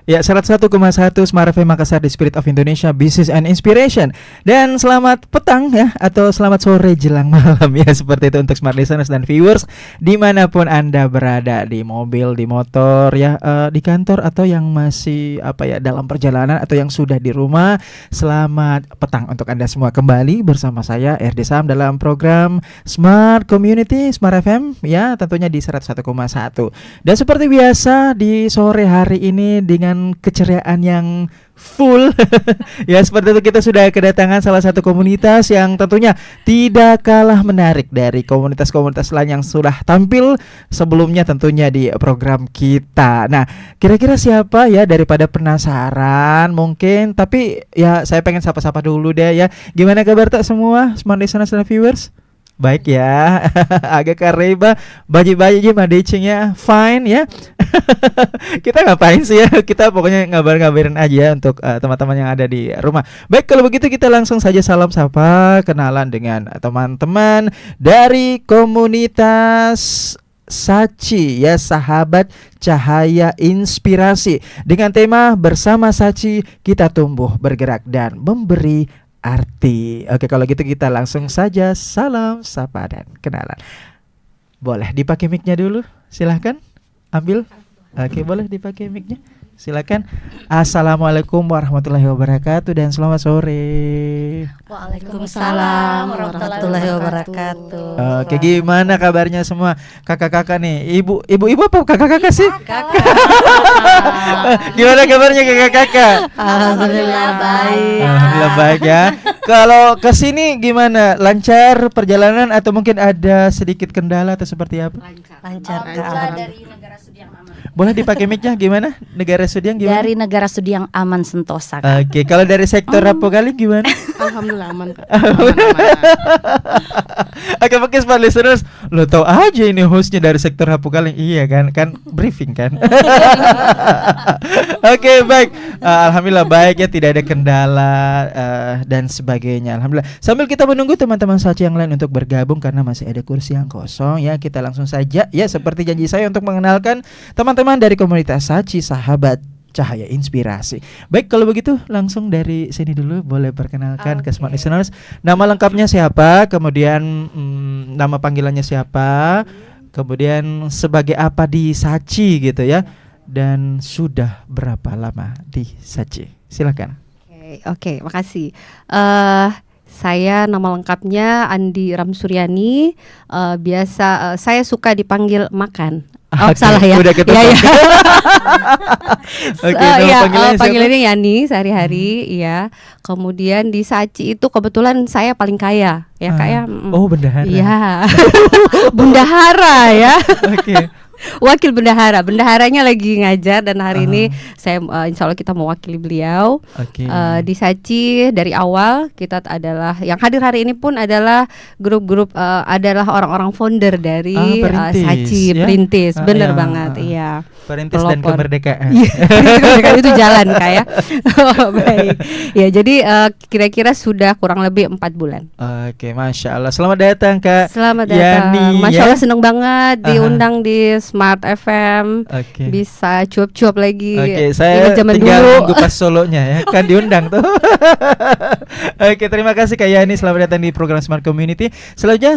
Ya, 101,1 Smart FM Makassar, di Spirit of Indonesia, Business and Inspiration. Dan selamat petang ya, atau selamat sore jelang malam ya, seperti itu untuk smart listeners dan viewers dimanapun Anda berada, di mobil, di motor ya, di kantor, atau yang masih dalam perjalanan, atau yang sudah di rumah. Selamat petang untuk Anda semua. Kembali bersama saya RD Sam dalam program Smart Community Smart FM ya, tentunya di 101,1. Dan seperti biasa di sore hari ini dengan keceriaan yang full ya, seperti itu kita sudah kedatangan salah satu komunitas yang tentunya tidak kalah menarik dari komunitas-komunitas lain yang sudah tampil sebelumnya tentunya di program kita. Nah, kira-kira siapa ya, daripada penasaran mungkin, tapi ya saya pengen sapa-sapa dulu deh ya. Gimana kabar tak semua smart listeners dan viewers? Baik ya. Agak kareba baji-baji madecingnya fine ya. Kita ngapain sih ya? Kita pokoknya ngabarin aja ya untuk teman-teman yang ada di rumah. Baik, kalau begitu kita langsung saja salam sapa, kenalan dengan teman-teman dari komunitas Saci ya, Sahabat Cahaya Inspirasi, dengan tema Bersama Saci Kita Tumbuh, Bergerak, dan Memberi Arti. Oke, kalau gitu kita langsung saja salam sapa dan kenalan. Boleh dipakai mic-nya dulu, silahkan ambil. Oke, boleh dipakai mic-nya, silakan. Assalamualaikum warahmatullahi wabarakatuh dan selamat sore. Waalaikumsalam warahmatullahi wabarakatuh. Oke, gimana kabarnya semua kakak-kakak nih? Ibu apa kakak-kakak sih? Kakak. Gimana kabarnya kakak-kakak? Alhamdulillah baik. Alhamdulillah baik ya. Kalau kesini gimana? Lancar perjalanan atau mungkin ada sedikit kendala atau seperti apa? Lancar. Dari negara studi yang aman. Boleh dipakai mic-nya gimana? Negara studi yang gimana? Dari negara studi yang aman Sentosa. Oke, kalau dari sektor Rapogaling gimana? Alhamdulillah aman. Oke, mungkin smart listeners, lo tau aja ini hostnya dari sektor Rapogaling. Iya kan briefing kan. Oke, baik. Alhamdulillah baik ya, tidak ada kendala dan sebagainya. Alhamdulillah. Sambil kita menunggu teman-teman Saci yang lain untuk bergabung karena masih ada kursi yang kosong ya, kita langsung saja ya, seperti janji saya untuk mengenalkan teman-teman dari komunitas Saci Sahabat Cahaya Inspirasi. Baik, kalau begitu langsung dari sini dulu, boleh perkenalkan ke smart listeners. Nama lengkapnya siapa, kemudian nama panggilannya siapa, kemudian sebagai apa di Saci gitu ya, dan sudah berapa lama di Saci. Silakan. Oke, makasih. Saya nama lengkapnya Andi Ramsuryani. Biasa saya suka dipanggil Makan. Oh, okay, salah ya. Udah ketemu. Panggilannya Yani sehari-hari, iya. Kemudian di Saci itu kebetulan saya paling kaya, ya Kak ya. Oh, bendahara. Iya. Bendahara ya. Oke. Wakil bendaharanya lagi ngajar, dan hari ini saya insya Allah kita mewakili beliau. Di Saci dari awal kita adalah yang hadir hari ini pun adalah grup-grup adalah orang-orang founder dari Saci ya? Perintis, bener banget, iya. Perintis dan kemerdekaan. Kemerdekaan itu jalan kayak. Baik. Ya, jadi kira-kira sudah kurang lebih 4 bulan. Oke, Masya Allah. Selamat datang Kak. Selamat datang. Yani, Masya Allah, seneng banget diundang di Smart FM. Bisa cuap-cuap lagi. Oke, saya tinggal nunggu pas solonya ya. Kan diundang tuh. Oke, terima kasih Kak Yani. Selamat datang di program Smart Community. Selanjutnya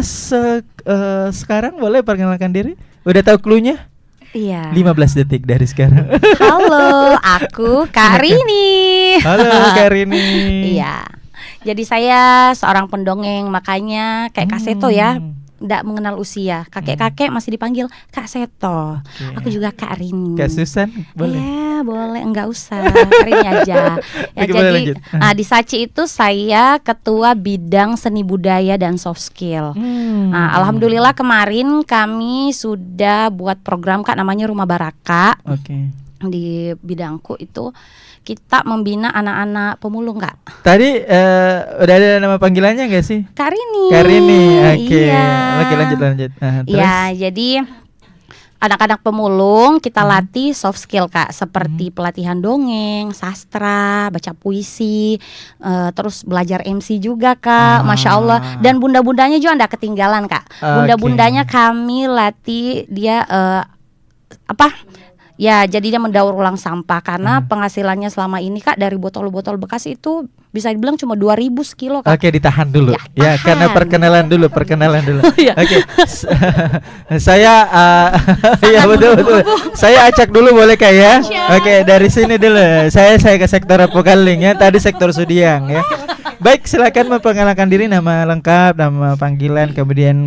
sekarang boleh perkenalkan diri. Udah tahu cluenya? Iya. 15 detik dari sekarang. Halo, aku Kak Rini. Halo Kak Rini. Iya. Jadi saya seorang pendongeng, makanya kayak Kak Seto ya. Tidak mengenal usia. Kakek-kakek masih dipanggil Kak Seto. Aku juga Kak Rini. Kak Susan boleh? Ya boleh, enggak usah, Kak Rini aja ya. Jadi di Saci itu saya ketua bidang seni budaya dan soft skill. Alhamdulillah kemarin kami sudah buat program Kak, namanya Rumah Baraka. Di bidangku itu kita membina anak-anak pemulung Kak. Tadi udah ada nama panggilannya nggak sih? Kak Rini. Kak Rini, oke. Iya. Oke, lanjut. Iya, jadi anak-anak pemulung kita latih soft skill Kak, seperti pelatihan dongeng, sastra, baca puisi, terus belajar MC juga Kak, Masya Allah. Dan bunda-bundanya juga nggak ketinggalan Kak. Bunda-bundanya kami latih dia Ya, jadi dia mendaur ulang sampah karena penghasilannya selama ini Kak dari botol-botol bekas itu bisa dibilang cuma 2.000 sekilo Kak. Oke, ditahan dulu. Ya, tahan. karena perkenalan dulu. Iya. Oke. Saya ya betul. Saya acak dulu boleh Kak ya? Oke, dari sini dulu. Saya ke sektor Apokaling ya. Tadi sektor Sudiang ya. Baik, silakan memperkenalkan diri, nama lengkap, nama panggilan, kemudian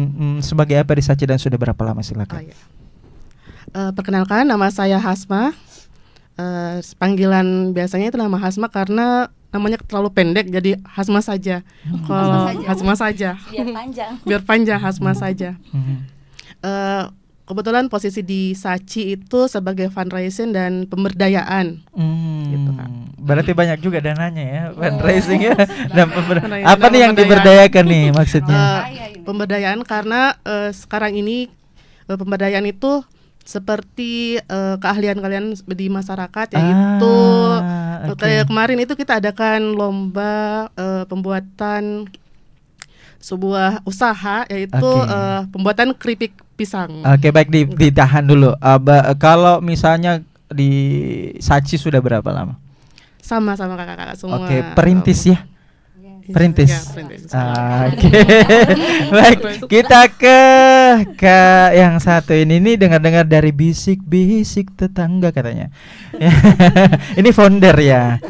sebagai apa di Saci dan sudah berapa lama, silakan. Perkenalkan, nama saya Hasma. Panggilan biasanya itu nama Hasma karena namanya terlalu pendek, jadi Hasma saja. Kalau Hasma saja. Biar panjang Hasma saja. Kebetulan posisi di Saci itu sebagai fundraising dan pemberdayaan. Gitu, Kak. Berarti banyak juga dananya ya, fundraising ya. Dan apa nih yang diberdayakan nih maksudnya? Pemberdayaan karena sekarang ini pemberdayaan itu seperti keahlian kalian di masyarakat, yaitu kayak kemarin itu kita adakan lomba pembuatan sebuah usaha, yaitu pembuatan keripik pisang. Oke, baik, ditahan dulu. Kalau misalnya di Saci sudah berapa lama? Sama kakak-kakak semua. Oke, perintis ya. Perintis. Ya, perintis. Oke. Baik, kita ke yang satu ini nih, dengar-dengar dari bisik-bisik tetangga katanya. Ini founder ya.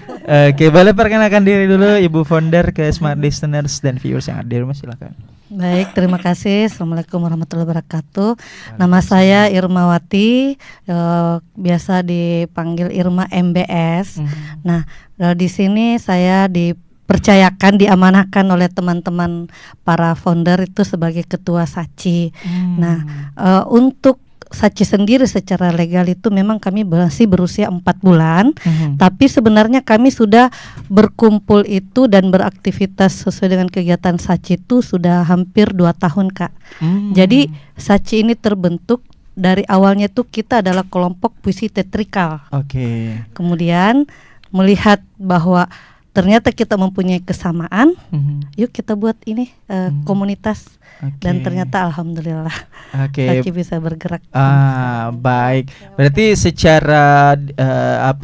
Oke, boleh perkenalkan diri dulu Ibu founder ke smart listeners dan viewers yang ada di rumah, silakan. Baik, terima kasih. Assalamualaikum warahmatullahi wabarakatuh. Nama saya Irmawati, biasa dipanggil Irma MBS. Nah, di sini saya dipercayakan, diamanahkan oleh teman-teman para founder itu sebagai ketua Saci. Nah, untuk Saci sendiri secara legal itu memang kami masih berusia 4 bulan, tapi sebenarnya kami sudah berkumpul itu dan beraktivitas sesuai dengan kegiatan Saci itu sudah hampir 2 tahun Kak. Jadi Saci ini terbentuk dari awalnya tuh kita adalah kelompok puisi teatrikal. Kemudian melihat bahwa ternyata kita mempunyai kesamaan, yuk kita buat ini komunitas. Dan ternyata alhamdulillah Saci bisa bergerak. Baik. Berarti secara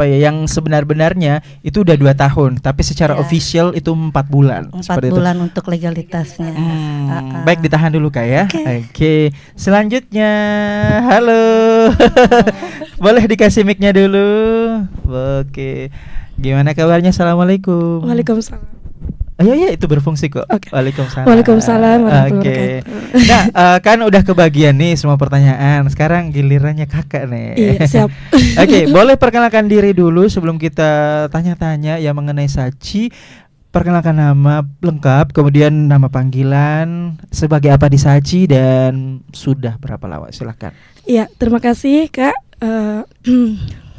yang sebenar-benarnya itu udah 2 tahun, tapi secara official itu 4 bulan. 4 bulan itu. Untuk legalitasnya. Baik, ditahan dulu Kak ya. Oke. Selanjutnya, halo. Boleh dikasih mic-nya dulu. Oke. Gimana kabarnya? Assalamualaikum. Waalaikumsalam. Iya itu berfungsi kok. Waalaikumsalam. Waalaikumsalam warahmatullahi wabarakatuh. Nah, kan udah kebagian nih semua pertanyaan. Sekarang gilirannya kakak nih. Iya, siap. Oke, boleh perkenalkan diri dulu sebelum kita tanya-tanya yang mengenai Saci. Perkenalkan nama lengkap, kemudian nama panggilan, sebagai apa di Saci, dan sudah berapa lama, silakan. Iya, terima kasih Kak.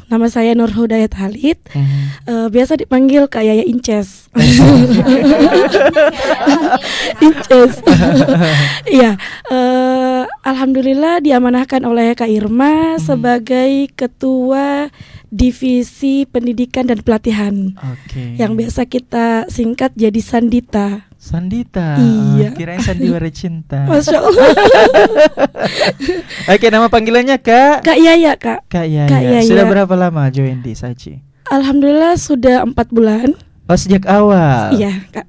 Nama saya Nur Hudayat Halid, biasa dipanggil Kak Yaya Inces. Inces. Iya, alhamdulillah diamanahkan oleh Kak Irma sebagai ketua divisi pendidikan dan pelatihan. Yang biasa kita singkat jadi Sandita. Sandita. Iya. Kirain sandiwara cinta. Masya Allah. Oke, nama panggilannya Kak Yaya, Kak. Kak Yaya. Sudah berapa lama join di Saci? Alhamdulillah sudah 4 bulan. Oh, sejak awal. Iya, Kak.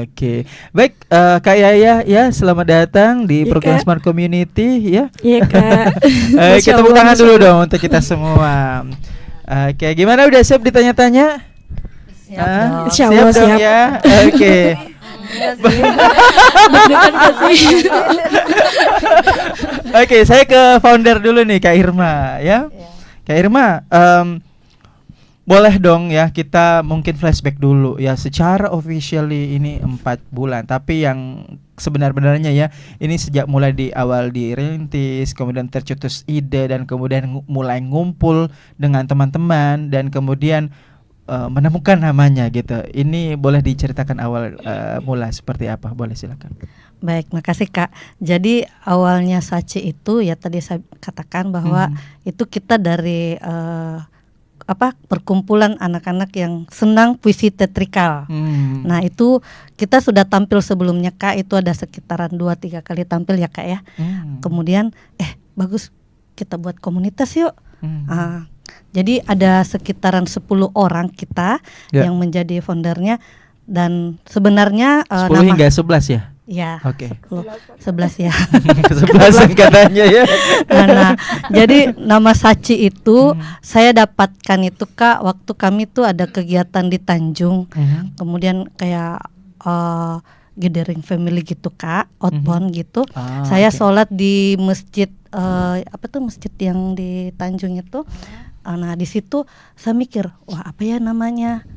Oke. Baik, Kak Yaya ya, selamat datang di program Smart Community ya. Iya, Kak. Kita tepuk tangan dulu dong untuk kita semua. Oke, gimana, udah siap ditanya-tanya? Siap dong ya. Oke. Oke, saya ke founder dulu nih, Kak Irma ya. Kak Irma, boleh dong ya kita mungkin flashback dulu ya. Secara officially ini 4 bulan, tapi yang sebenar-benarnya ya, ini sejak mulai di awal dirintis, kemudian tercetus ide, dan kemudian mulai ngumpul dengan teman-teman, dan kemudian menemukan namanya gitu. Ini boleh diceritakan awal mula seperti apa? Boleh, silakan. Baik, makasih Kak. Jadi awalnya Saci itu ya tadi saya katakan bahwa itu kita dari perkumpulan anak-anak yang senang puisi teatrikal. Nah, itu kita sudah tampil sebelumnya Kak, itu ada sekitaran 2-3 kali tampil ya Kak ya. Kemudian bagus kita buat komunitas yuk. Jadi ada sekitaran 10 orang kita yang menjadi foundernya, dan sebenarnya 10 hingga 11 ya? Ya, Oke. 11 ya. 11 katanya ya. Nah, jadi nama Saci itu saya dapatkan itu Kak waktu kami tuh ada kegiatan di Tanjung. Kemudian kayak gathering family gitu Kak, outbound gitu. Saya sholat di masjid masjid yang di Tanjung itu. Nah, di situ saya mikir, wah apa ya namanya?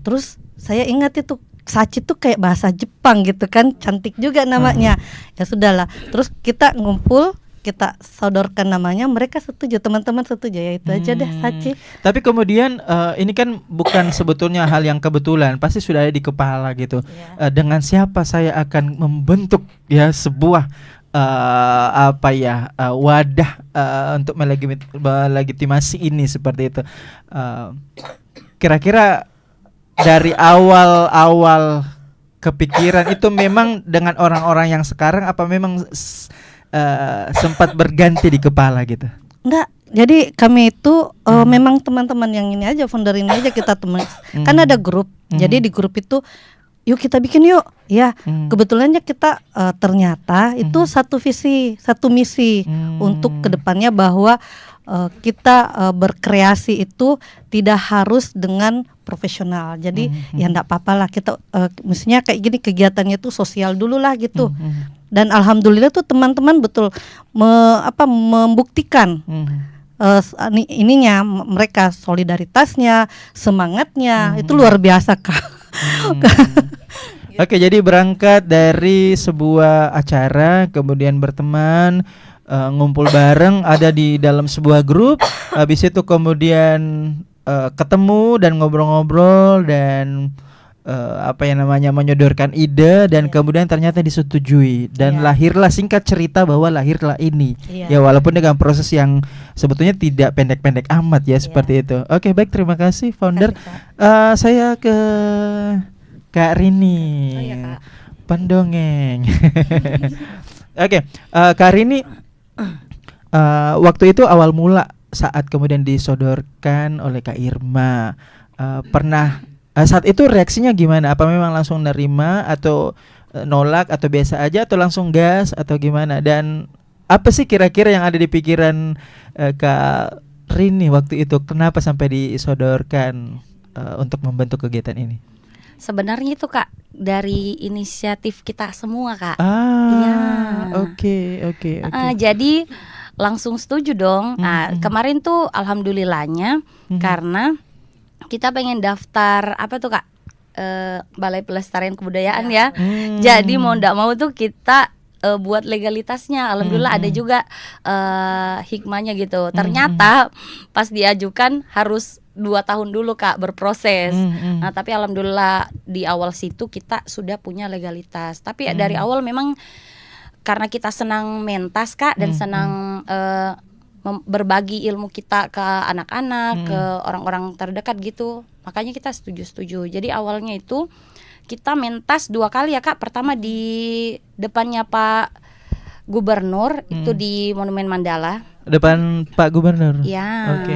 Terus saya ingat itu Saci tuh kayak bahasa Jepang gitu kan, cantik juga namanya. Ya sudahlah. Terus kita ngumpul, kita sodorkan namanya, mereka setuju, teman-teman setuju, ya itu aja deh Saci. Tapi kemudian ini kan bukan sebetulnya hal yang kebetulan, pasti sudah ada di kepala gitu. Dengan siapa saya akan membentuk ya sebuah wadah untuk melegitimasi ini seperti itu. Kira-kira dari awal kepikiran itu memang dengan orang-orang yang sekarang, apa memang sempat berganti di kepala gitu? Enggak, jadi kami itu memang teman-teman yang ini aja, founder ini aja kita teman. Kan ada grup, jadi di grup itu yuk kita bikin yuk. Ya, kebetulannya kita ternyata itu satu visi, satu misi untuk kedepannya, bahwa kita berkreasi itu tidak harus dengan profesional. Jadi ya enggak apa-apa lah kita mestinya kayak gini, kegiatannya itu sosial dulu lah gitu. Dan alhamdulillah tuh teman-teman betul membuktikan ininya, mereka solidaritasnya, semangatnya itu luar biasa Kak. Oke, jadi berangkat dari sebuah acara, kemudian berteman, ngumpul bareng, ada di dalam sebuah grup, habis itu kemudian ketemu dan ngobrol-ngobrol dan menyodorkan ide, dan kemudian ternyata disetujui, dan lahirlah, singkat cerita bahwa lahirlah ini. Ya walaupun dengan proses yang sebetulnya tidak pendek-pendek amat ya, seperti itu. Oke, baik, terima kasih founder. Saya ke Kak Rini, pendongeng. Oke, Kak Rini, waktu itu awal mula saat kemudian disodorkan oleh Kak Irma, pernah saat itu reaksinya gimana? Apa memang langsung nerima atau nolak, atau biasa aja, atau langsung gas, atau gimana? Dan apa sih kira-kira yang ada di pikiran Kak Rini waktu itu? Kenapa sampai disodorkan untuk membentuk kegiatan ini? Sebenarnya itu Kak dari inisiatif kita semua Kak. Oke. Jadi langsung setuju dong. Nah, kemarin tuh alhamdulillahnya karena kita pengen daftar apa tuh Kak, Balai Pelestarian Kebudayaan ya. Jadi mau ndak mau tuh kita buat legalitasnya. Alhamdulillah ada juga hikmahnya gitu. Ternyata pas diajukan harus 2 tahun dulu Kak berproses. Nah tapi alhamdulillah di awal situ kita sudah punya legalitas. Tapi dari awal memang karena kita senang mentas Kak, dan senang berbagi ilmu kita ke anak-anak, ke orang-orang terdekat gitu, makanya kita setuju. Jadi awalnya itu kita mentas 2 kali ya Kak. Pertama di depannya Pak Gubernur, itu di Monumen Mandala. Depan Pak Gubernur? Ya. Oke.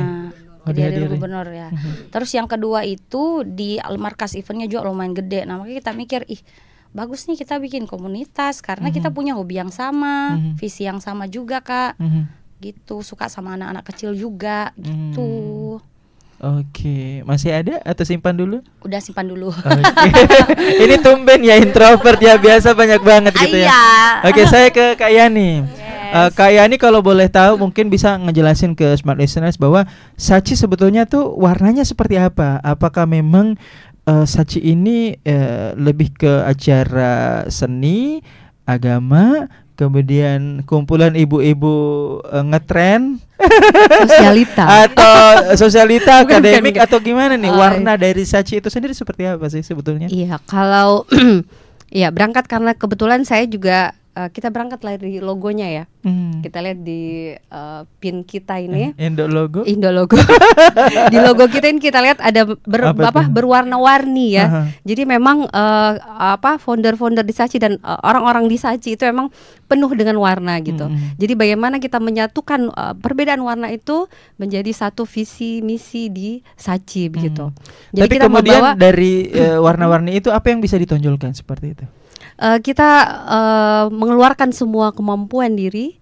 Jadi ada gubernur ya. Terus yang kedua itu di markas eventnya juga lumayan gede. Nah makanya kita mikir, bagus nih kita bikin komunitas, karena kita punya hobi yang sama, visi yang sama juga Kak. Gitu, suka sama anak-anak kecil juga gitu. Oke, masih ada atau simpan dulu? Udah simpan dulu. Ini tumben ya, introvert ya, biasa banyak banget gitu ya. Oke, saya ke Kak Yani. Kak Yani kalau boleh tahu mungkin bisa ngejelasin ke smart listeners bahwa Saci sebetulnya tuh warnanya seperti apa? Apakah memang Saci ini lebih ke acara seni, agama, kemudian kumpulan ibu-ibu ngetren, sosialita atau sosialita akademik atau gimana nih? Warna dari Saci itu sendiri seperti apa sih sebetulnya? Iya, kalau ya berangkat karena kebetulan saya juga kita berangkat dari logonya ya. Kita lihat di pin kita ini. Indo logo. Di logo kita ini kita lihat ada berwarna-warni ya. Jadi memang founder-founder di Sachi dan orang-orang di Sachi itu memang penuh dengan warna gitu. Jadi bagaimana kita menyatukan perbedaan warna itu menjadi satu visi misi di Sachi begitu. Jadi tapi kita kemudian dari warna-warni itu apa yang bisa ditonjolkan seperti itu? Kita mengeluarkan semua kemampuan diri,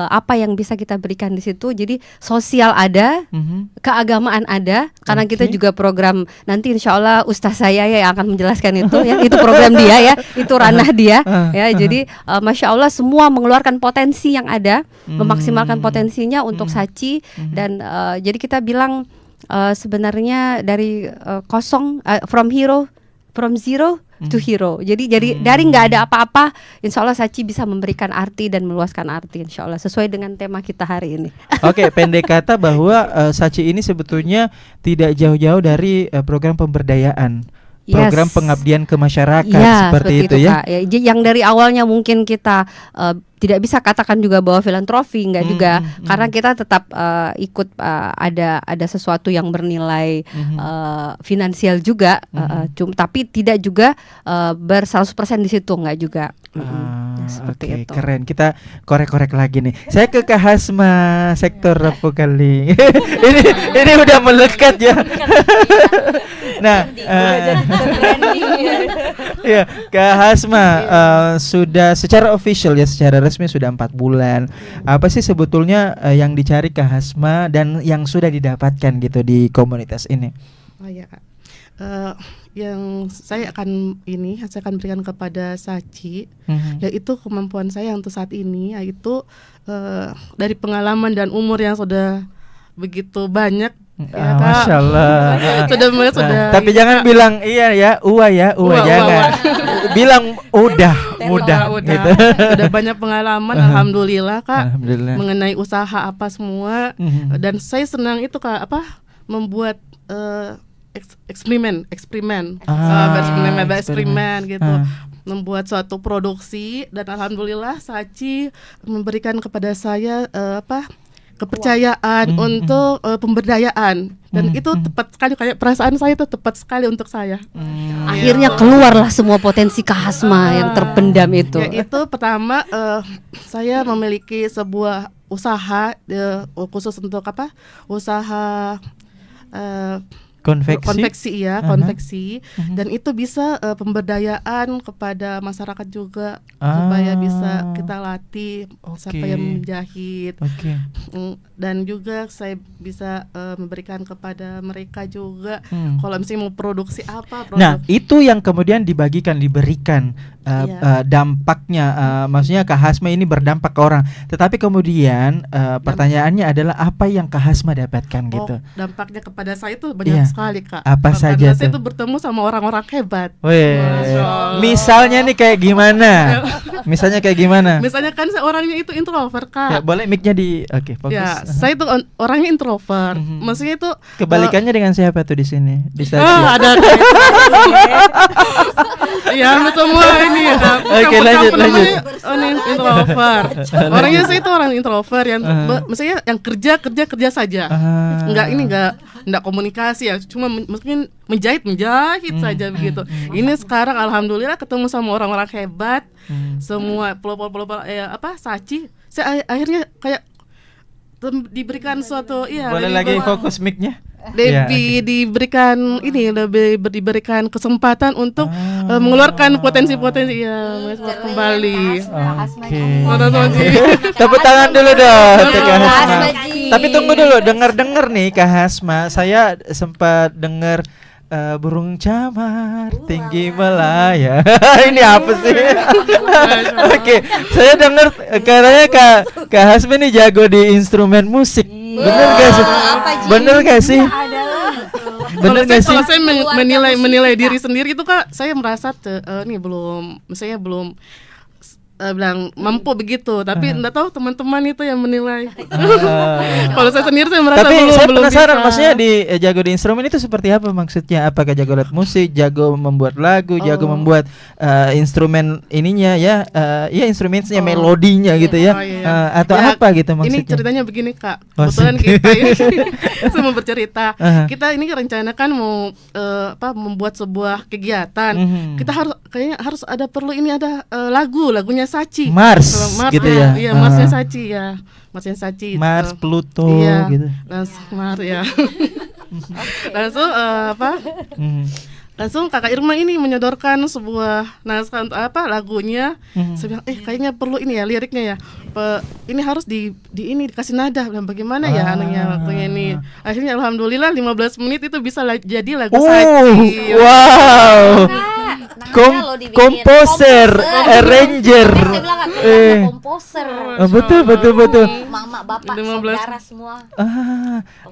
apa yang bisa kita berikan di situ. Jadi sosial ada, keagamaan ada, karena kita juga program nanti insya Allah Ustaz saya yang akan menjelaskan itu ya, itu program dia ya, itu ranah dia ya. Jadi masya Allah semua mengeluarkan potensi yang ada, memaksimalkan potensinya untuk Sachi dan jadi kita bilang sebenarnya dari kosong, from zero to hero. Jadi dari nggak ada apa-apa, insya Allah Sachi bisa memberikan arti dan meluaskan arti, insya Allah sesuai dengan tema kita hari ini. Oke, pendek kata bahwa Sachi ini sebetulnya tidak jauh-jauh dari program pemberdayaan. Program pengabdian ke masyarakat seperti itu ya. Kak. Yang dari awalnya mungkin kita tidak bisa katakan juga bahwa filantropi, enggak juga, karena kita tetap ikut ada sesuatu yang bernilai finansial juga, tapi tidak juga 100% di situ, enggak juga. Seperti itu. Keren. Kita korek-korek lagi nih. Saya ke Kak Hasma, sektor Rapo Kali. ini udah melekat ya. Nah, ya Kak Hasma sudah secara official ya, secara resmi sudah 4 bulan. Apa sih sebetulnya yang dicari Kak Hasma dan yang sudah didapatkan gitu di komunitas ini? Oh ya Kak, yang saya akan berikan kepada Sachi, yaitu kemampuan saya untuk saat ini, yaitu dari pengalaman dan umur yang sudah begitu banyak. Ya, Masya Allah. Sudah. Tapi jangan bilang iya ya, jangan. Bilang udah gitu. Sudah banyak pengalaman, alhamdulillah Kak. Alhamdulillah. Mengenai usaha apa semua. Dan saya senang itu Kak, membuat eksperimen gitu. Membuat suatu produksi dan alhamdulillah Sachi memberikan kepada saya kepercayaan untuk pemberdayaan dan itu tepat sekali, kayak perasaan saya itu tepat sekali untuk saya. Akhirnya keluarlah semua potensi Kak Hasma yang terpendam itu. Ya, itu pertama saya memiliki sebuah usaha khusus untuk usaha konveksi dan itu bisa pemberdayaan kepada masyarakat juga supaya bisa kita latih siapa yang menjahit dan juga saya bisa memberikan kepada mereka juga kalau misalnya mau produksi apa produk. Nah itu yang kemudian diberikan dampaknya, maksudnya Kak Hasma ini berdampak ke orang, tetapi kemudian pertanyaannya adalah apa yang Kak Hasma dapatkan gitu? Dampaknya kepada saya itu banyak sekali Kak. Apa saja karena tuh? Saya itu bertemu sama orang-orang hebat. Misalnya nih kayak gimana? Misalnya kan saya orangnya itu introvert Kak. Ya, boleh mic-nya fokus. Ya, saya itu orangnya introvert. Maksudnya itu kebalikannya dengan siapa tuh di sini? Di ada. Ya, semua ini ya. Oke, lanjut. Introvert. Orangnya saya itu orang introvert yang maksudnya yang kerja saja. Enggak komunikasi ya, cuma mungkin menjahit saja begitu. Ini sekarang alhamdulillah ketemu sama orang-orang hebat. Semua pelopor Sachi. Saya akhirnya kayak diberikan suatu boleh lagi fokus mic-nya. Diberikan diberikan kesempatan untuk mengeluarkan potensi-potensi kembali. Tepuk tangan dulu dong untuk Kak Hasma. Tapi tunggu dulu, dengar nih Kak Hasma, saya sempat dengar burung camar tinggi melayang. Ini apa sih? Oke, saya dengar katanya Kak Hasma ini jago di instrumen musik. Bener gak sih? Kalau saya menilai diri sendiri itu Kak, saya merasa belum bilang mampu begitu, tapi enggak tahu teman-teman itu yang menilai. Kalau saya sendiri saya merasa Tapi saya belum penasaran bisa. maksudnya jago di instrumen itu seperti apa maksudnya? Apakah jago alat musik, jago membuat lagu, jago membuat instrumen ininya ya, ya instrumennya melodinya gitu ya, Oh, iya. atau Ya, apa gitu maksudnya? Ini ceritanya begini Kak, Oh, kebetulan kita ya, saya mau bercerita. Aha. Kita ini rencanakan mau membuat sebuah kegiatan. Kita kayaknya harus ada lagunya Sachi. Mars, Kalau gitu ya. Iya, Marsnya Sachi ya. Marsnya Sachi. Mars, Pluto iya, gitu. Mars ya. Langsung Mhm. langsung Kakak Irma ini menyodorkan sebuah naskah untuk lagunya. Saya bilang kayaknya perlu ini ya liriknya ya. Ini harus ini dikasih nada. Bilang bagaimana ya anunya waktunya ini. Akhirnya alhamdulillah 15 menit itu bisa jadi lagu Sachi. Wow. Komposer, arranger. Komposer. Betul. Mama, bapak, 15. saudara semua.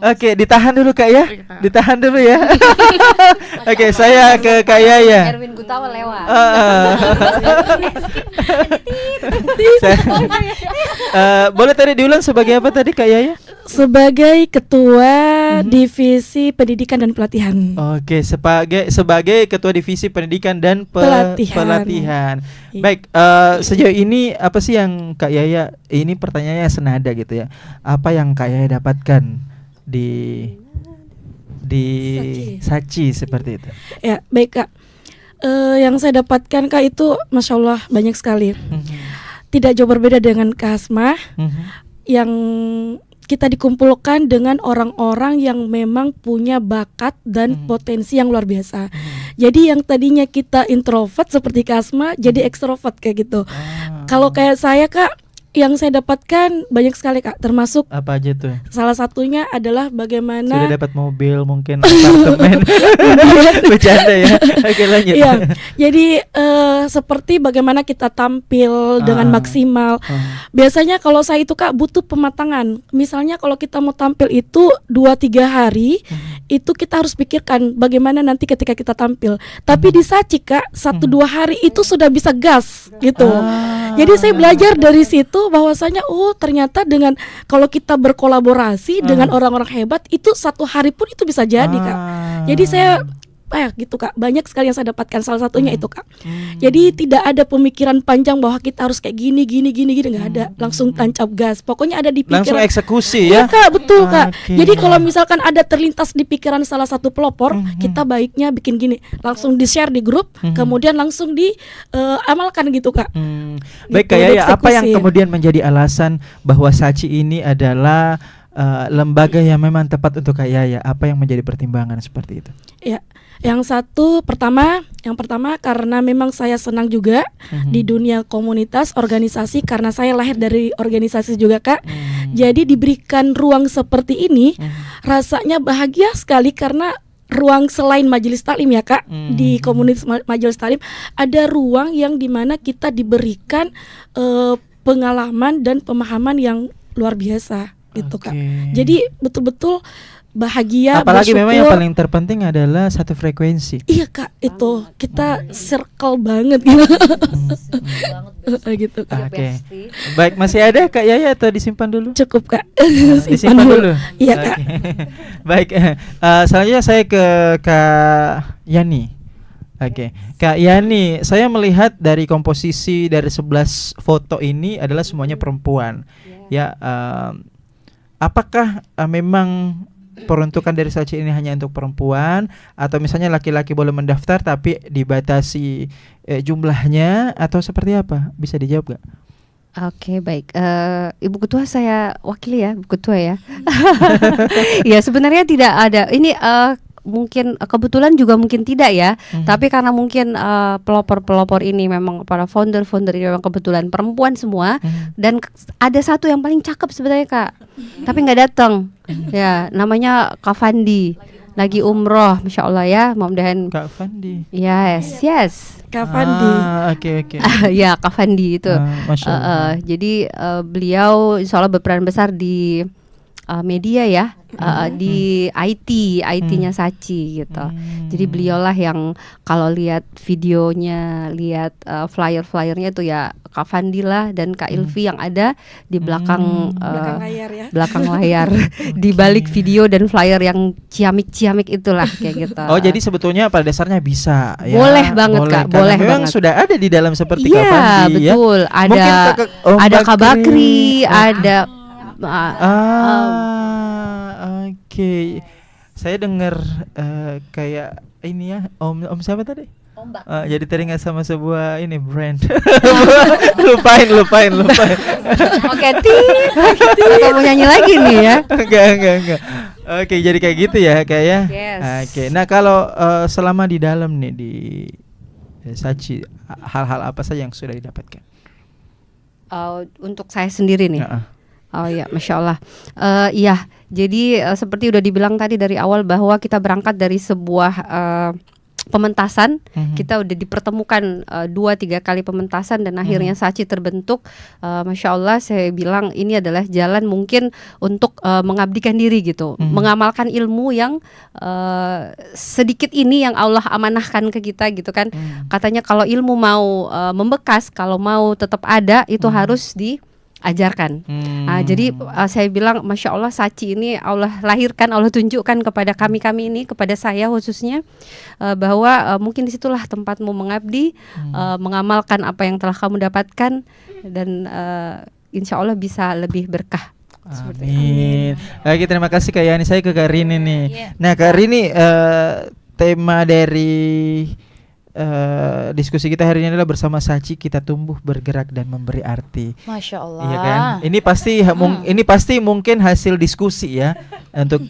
Oke, ditahan dulu Kak ya. Ditahan dulu ya. Oke, saya ke Kak Yaya. Erwin Gutawa lewat. Boleh tadi diulang sebagai apa tadi Kak Yaya? Sebagai ketua divisi pendidikan dan pelatihan. Oke, sebagai ketua divisi pendidikan dan pelatihan. Iya. Baik, sejauh ini apa sih yang Kak Yaya, ini pertanyaannya senada gitu ya. Apa yang Kak Yaya dapatkan di Sachi seperti itu? Ya, baik Kak. Yang saya dapatkan Kak itu Masya Allah banyak sekali. Tidak jauh berbeda dengan Kak Hasma yang kita dikumpulkan dengan orang-orang yang memang punya bakat dan potensi yang luar biasa. Jadi yang tadinya kita introvert seperti Kak Asma jadi ekstrovert kayak gitu. Kalau kayak saya Kak, yang saya dapatkan banyak sekali Kak, termasuk Apa aja tuh? salah satunya adalah bagaimana Sudah dapat mobil mungkin, apartemen. Bercanda ya. Oke, lanjut. Iya, jadi seperti bagaimana kita tampil dengan maksimal. Biasanya kalau saya itu Kak butuh pematangan. Misalnya kalau kita mau tampil itu 2-3 hari, itu kita harus pikirkan bagaimana nanti ketika kita tampil. Tapi di Sachi Kak 1-2 hari itu sudah bisa gas gitu. Jadi saya belajar dari situ bahwasanya ternyata dengan kalau kita berkolaborasi dengan orang-orang hebat itu 1 hari pun itu bisa jadi Kak. Jadi saya gitu Kak, banyak sekali yang saya dapatkan, salah satunya itu Kak. Jadi tidak ada pemikiran panjang bahwa kita harus kayak gini nggak ada, langsung tancap gas. Pokoknya ada di pikiran. Langsung eksekusi ya. Kak, betul Kak. Oke. Jadi kalau misalkan ada terlintas di pikiran salah satu pelopor, kita baiknya bikin gini, langsung di-share di grup, kemudian langsung diamalkan gitu Kak. Baik Gitu, Kak Yaya, apa yang dieksekusi. kemudian menjadi alasan bahwa Sachi ini adalah lembaga yang memang tepat untuk Kak Yaya? Apa yang menjadi pertimbangan seperti itu? Ya, yang pertama karena memang saya senang juga di dunia komunitas organisasi karena saya lahir dari organisasi juga Kak. Jadi diberikan ruang seperti ini rasanya bahagia sekali karena ruang selain majelis taklim ya Kak, di komunitas majelis taklim ada ruang yang dimana kita diberikan pengalaman dan pemahaman yang luar biasa gitu Kak. Jadi betul-betul bahagia, Apalagi bersyukur. memang yang paling terpenting adalah satu frekuensi. Iya Kak, itu kita circle banget gitu. Gitu Kak. Oke. Baik, masih ada Kak Yaya atau disimpan dulu? Cukup Kak. Disimpan dulu. Iya Kak. Oke. Baik, selanjutnya saya ke Kak Yani. Oke, Kak Yani, saya melihat dari komposisi dari 11 foto ini adalah semuanya perempuan. Ya, apakah memang peruntukan dari Sachi ini hanya untuk perempuan atau misalnya laki-laki boleh mendaftar tapi dibatasi jumlahnya atau seperti apa? Bisa dijawab gak? Oke, baik. Ibu Ketua saya wakili ya, Ibu Ketua ya. Ya sebenarnya tidak ada. Ini mungkin kebetulan juga mungkin tidak ya. Tapi karena mungkin pelopor-pelopor ini memang para founder-founder ini memang kebetulan perempuan semua. Dan ada satu yang paling cakep sebenarnya Kak, tapi nggak datang. Ya, namanya Kak Fandi. Lagi umroh, Masya Allah ya. Mudah-mudahan. Kak Fandi. Yes. Kak Fandi. Oke. Ya, Kak Fandi itu. Masya Allah. Jadi beliau insya Allah berperan besar di media ya, di IT-nya Sachi gitu. Jadi beliaulah yang kalau lihat videonya, lihat flyer-flyernya itu ya Kak Fandila dan Kak Ilvi yang ada di belakang belakang layar ya. belakang layar di balik video dan flyer yang ciamik-ciamik itulah kayak gitu. Oh, jadi sebetulnya pada dasarnya bisa ya. Boleh banget, Kak, karena boleh memang banget. sudah ada di dalam seperti Kak Iya, Fandi ya. betul. Mungkin Ada Kak Bakri, ada Oke. Saya dengar kayak ini ya, Om siapa tadi? Ombak. Jadi teringat sama sebuah ini brand. lupain. Oke, atau mau nyanyi lagi nih ya? Enggak. Oke, jadi kayak gitu ya, kayak. Yes. Oke. Nah, kalau selama di dalam nih di Sachi, hal-hal apa saja yang sudah didapatkan? Untuk saya sendiri nih. Oh ya, Masya Allah. Iya, jadi seperti udah dibilang tadi dari awal bahwa kita berangkat dari sebuah pementasan. Kita udah dipertemukan 2-3 kali pementasan dan akhirnya Sachi terbentuk. Masya Allah, saya bilang ini adalah jalan mungkin untuk mengabdikan diri gitu, mengamalkan ilmu yang sedikit ini yang Allah amanahkan ke kita gitu kan. Katanya kalau ilmu mau membekas, kalau mau tetap ada itu harus diajarkan. Jadi saya bilang Masya Allah, Sachi ini Allah lahirkan, Allah tunjukkan kepada kami ini, kepada saya khususnya, bahwa mungkin disitulah tempatmu mengabdi, mengamalkan apa yang telah kamu dapatkan, dan insya Allah bisa lebih berkah. Amin. Oke, terima kasih Kak Yani. Saya ke Kak Rini nih. Nah, Kak Rini, tema dari diskusi kita hari ini adalah bersama Sachi kita tumbuh, bergerak dan memberi arti. Masya Allah. Iya kan? Ini pasti mungkin hasil diskusi ya untuk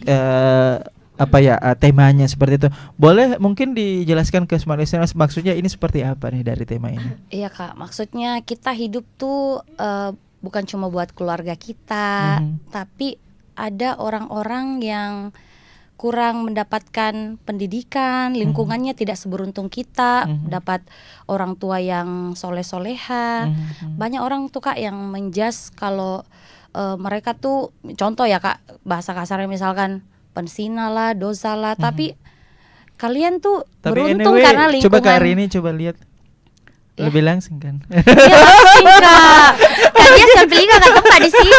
temanya seperti itu. Boleh mungkin dijelaskan ke Smart Listeners maksudnya ini seperti apa nih dari tema ini? Iya Kak, maksudnya kita hidup tuh bukan cuma buat keluarga kita, tapi ada orang-orang yang kurang mendapatkan pendidikan, lingkungannya tidak seberuntung kita, dapat orang tua yang soleh-soleha. Banyak orang tuh Kak yang menjas kalau mereka tuh, contoh ya Kak, bahasa kasarnya misalkan pensina lah, dosa lah, tapi kalian tuh beruntung karena lingkungan. Coba Kak Rini coba lihat. Lebih langsung kan? Iya langsung Kak. Kan dia sambil nggak tempat di sini.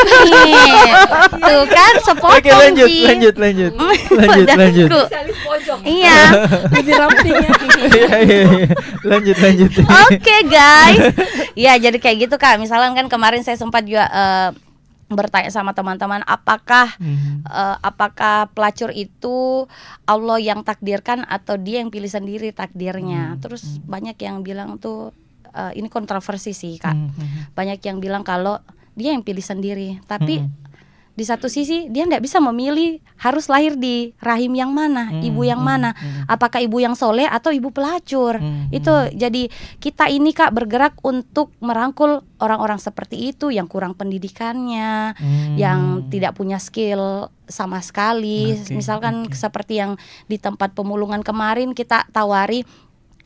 Tuh kan sepotong. Oke, lanjut. Iya. Lebih ramping ya. Iya. Lanjut. Oke guys. Ya jadi kayak gitu Kak. Misalnya kan kemarin saya sempat juga bertanya sama teman-teman, apakah pelacur itu Allah yang takdirkan atau dia yang pilih sendiri takdirnya. Terus banyak yang bilang tuh ini kontroversi sih Kak. Banyak yang bilang kalau dia yang pilih sendiri, tapi di satu sisi dia tidak bisa memilih harus lahir di rahim yang mana, ibu yang mana, apakah ibu yang soleh atau ibu pelacur. Itu jadi kita ini Kak bergerak untuk merangkul orang-orang seperti itu yang kurang pendidikannya, yang tidak punya skill sama sekali. Misalkan seperti yang di tempat pemulungan kemarin kita tawari,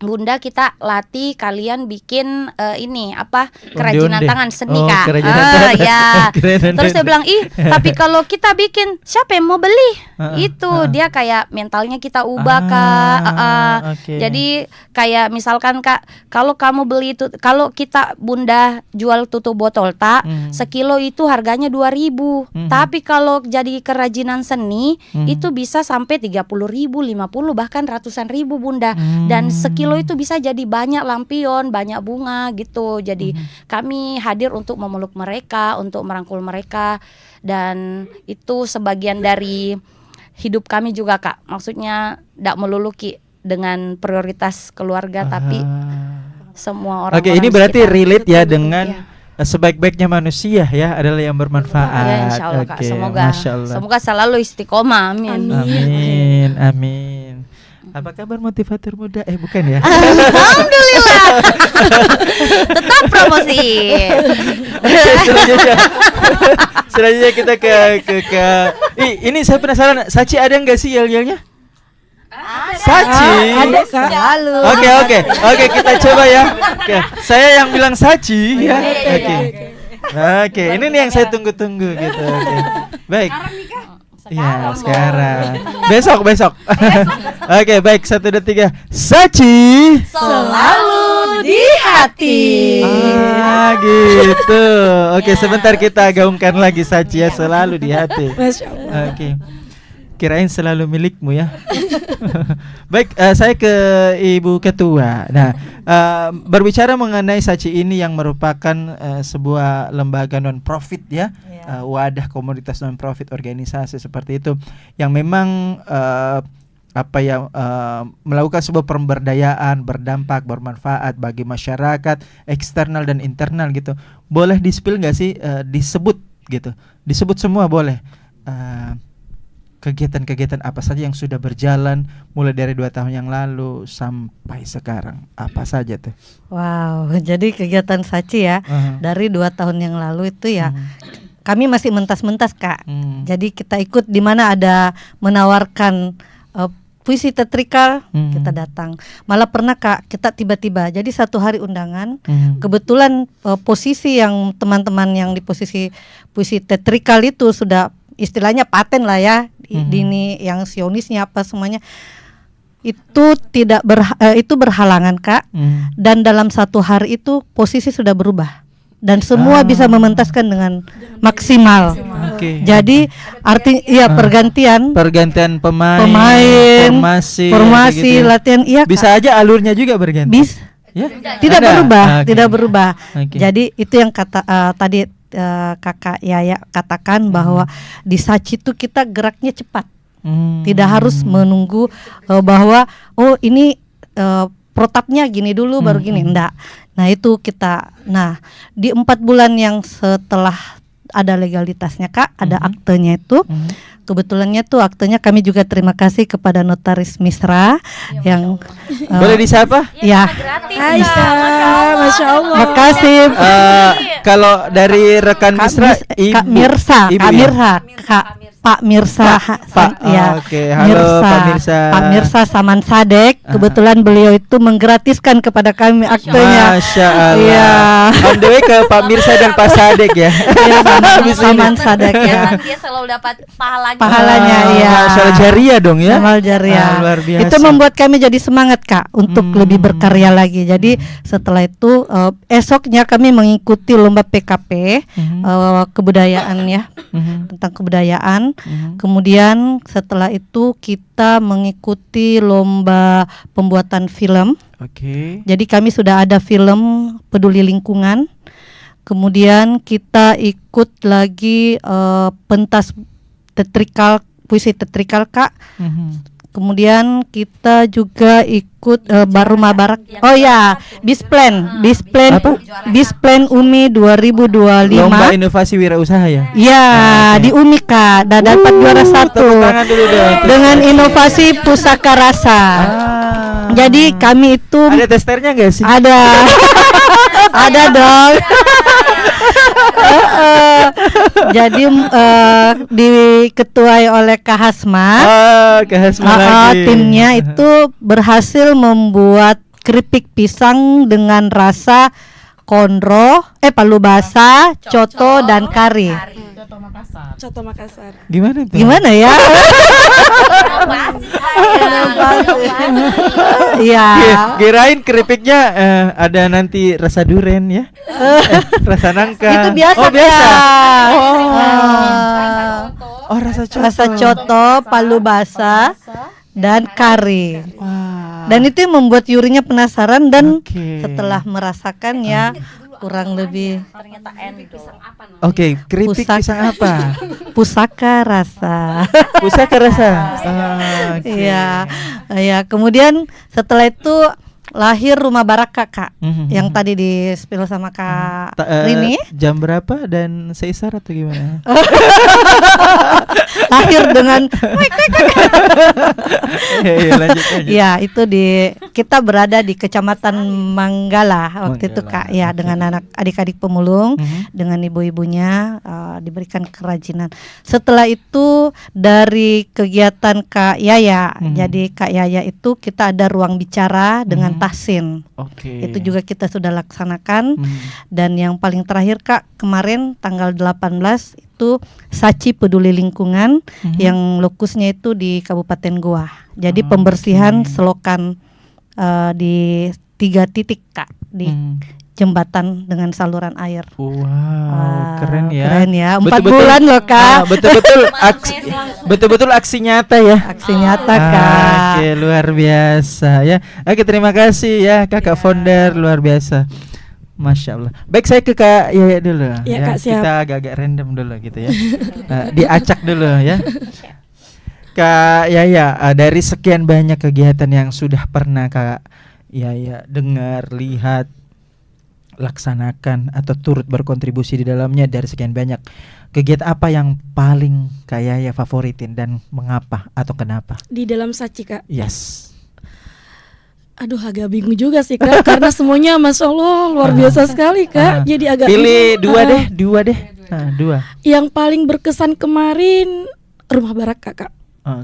Bunda kita latih kalian bikin kerajinan tangan seni Kak. Ya. Terus dia bilang tapi kalau kita bikin siapa yang mau beli? Dia kayak mentalnya kita ubah Kak. Jadi kayak misalkan Kak, kalau kamu beli itu, kalau kita Bunda jual tutup botol tak, sekilo itu harganya 2.000. Tapi kalau jadi kerajinan seni itu bisa sampai 30.000, 50 bahkan ratusan ribu Bunda. Dan sekilo itu bisa jadi banyak lampion, banyak bunga gitu. Jadi kami hadir untuk memeluk mereka, untuk merangkul mereka, dan itu sebagian dari hidup kami juga Kak. Maksudnya tidak melulu dengan prioritas keluarga, tapi semua orang. Oke, ini berarti relate ya dengan sebaik-baiknya manusia ya adalah yang bermanfaat. Ya, insya Allah Kak. Semoga selalu istiqomah. Amin. Apa kabar motivator muda? Bukan ya? Alhamdulillah. Tetap promosi. Selanjutnya kita ke ini saya penasaran, Sachi ada nggak sih yel-yelnya? Sachi. Ada Kak. Oke, kita coba ya. Oke, saya yang bilang Sachi ya. Oke, ini nih yang saya tunggu-tunggu gitu. Oke. Baik. Ya, sekarang. Besok. Oke, baik. 1, 2, 3. Sachi Selalu di hati. Gitu. Oke, sebentar kita gaungkan lagi Sachi ya, selalu di hati. Masya Allah. Oke. Kirain selalu milikmu ya. Baik, saya ke Ibu Ketua. Nah, berbicara mengenai Sachi ini yang merupakan sebuah lembaga non profit ya, wadah komunitas non profit, organisasi seperti itu, yang memang melakukan sebuah pemberdayaan, berdampak, bermanfaat bagi masyarakat eksternal dan internal gitu. Boleh di-spill nggak sih, disebut gitu, disebut semua boleh. Kegiatan-kegiatan apa saja yang sudah berjalan mulai dari 2 tahun yang lalu sampai sekarang, apa saja tuh? Wow, jadi kegiatan Sachi ya dari 2 tahun yang lalu itu ya kami masih mentas-mentas Kak. Jadi kita ikut di mana ada menawarkan puisi teatrikal, kita datang. Malah pernah Kak, kita tiba-tiba jadi satu hari undangan, kebetulan posisi yang teman-teman yang di posisi puisi teatrikal itu sudah istilahnya paten lah ya, dini yang sionisnya apa semuanya itu itu berhalangan Kak, dan dalam satu hari itu posisi sudah berubah dan semua bisa mementaskan dengan maksimal. Jadi pergantian pemain, formasi, latihan, iya Kak. Bisa aja alurnya juga berganti. Bisa. Ya? Tidak berubah. Jadi itu yang tadi Kakak Yaya katakan bahwa di Sachi itu kita geraknya cepat, tidak harus menunggu bahwa ini protapnya gini dulu baru gini, enggak. Nah itu kita, di 4 bulan yang setelah ada legalitasnya Kak, ada aktenya itu. Kebetulannya tuh aktenya kami juga terima kasih kepada Notaris Misra yang boleh disapa? Ya. Masya Allah. Makasih. Kalau dari rekan Misra, Pak Mirsa, Oke, halo Pak Mirsa. Pak Mirsa Saman Sadek, kebetulan beliau itu menggratiskan kepada kami aktenya. Masya Allah. Ya. On the way ke Pak Mirsa dan Pak Sadek ya. Saman Sadek ya. Dia selalu dapat pahalanya ya. Masalah jariah dong ya. Amal jariah. Luar biasa. Itu membuat kami jadi semangat Kak untuk lebih berkarya lagi. Jadi setelah itu esoknya kami mengikuti lomba PKP kebudayaan ya, tentang kebudayaan. Kemudian setelah itu kita mengikuti lomba pembuatan film. Jadi kami sudah ada film peduli lingkungan. Kemudian kita ikut lagi pentas teatrikal, puisi teatrikal Kak. Kemudian kita juga ikut Baruma Barak. Oh ya, Bisplan UMI 2025. Lomba inovasi wirausaha ya. Ya, di UMI Kak, dan dapat juara 1 dengan inovasi pusaka rasa. Jadi kami itu ada testernya nggak sih? Ada. Ada dong. Jadi diketuai oleh Kak Hasma. Timnya itu berhasil membuat keripik pisang dengan rasa konro, palu basah, coto dan kari. Coto Makassar. Gimana tuh? Gimana ya? Iya. Kirain keripiknya ada nanti rasa duren ya. Rasa nangka. Itu biasa. Rasa coto, palu basah dan kari. Dan itu yang membuat Yurinya penasaran dan setelah merasakan ya kurang lebih. Keripik pisang apa? Pusaka rasa. Pusaka rasa. Iya. Ya, kemudian setelah itu lahir Rumah Baraka Kak, yang tadi di spill sama Kak Rini. Jam berapa dan seisar atau gimana? Lahir dengan lanjut. Ya, itu kita berada di Kecamatan Manggala waktu itu Kak, ya, dengan adik-adik pemulung, dengan ibu-ibunya diberikan kerajinan. Setelah itu dari kegiatan Kak Yaya, jadi Kak Yaya itu kita ada ruang bicara dengan tahsin. Itu juga kita sudah laksanakan. Dan yang paling terakhir Kak, kemarin tanggal 18 itu itu Saci Peduli Lingkungan yang lokusnya itu di Kabupaten Goa. Jadi pembersihan selokan di 3 titik Kak di jembatan dengan saluran air. Wow, keren ya. Keren ya. 4 Betul-betul, bulan loh Kak. Betul-betul aksi nyata ya. Aksi nyata Kak. Oke, luar biasa ya. Oke, terima kasih ya Kakak founder, luar biasa. Masya Allah. Baik, saya ke Kak Yaya dulu Ya, Kak, siap. Kita agak-agak random dulu gitu ya. Diacak dulu ya. Kak Yaya, dari sekian banyak kegiatan yang sudah pernah Kak Yaya dengar, lihat, laksanakan atau turut berkontribusi di dalamnya, dari sekian banyak kegiatan apa yang paling Kak Yaya favoritin dan mengapa atau kenapa? Di dalam Saci Kak. Yes. Aduh, agak bingung juga sih Kak, karena semuanya Masya Allah luar biasa sekali Kak. Jadi agak pilih bingung. dua deh. Dua. Yang paling berkesan kemarin Rumah Baraka Kak.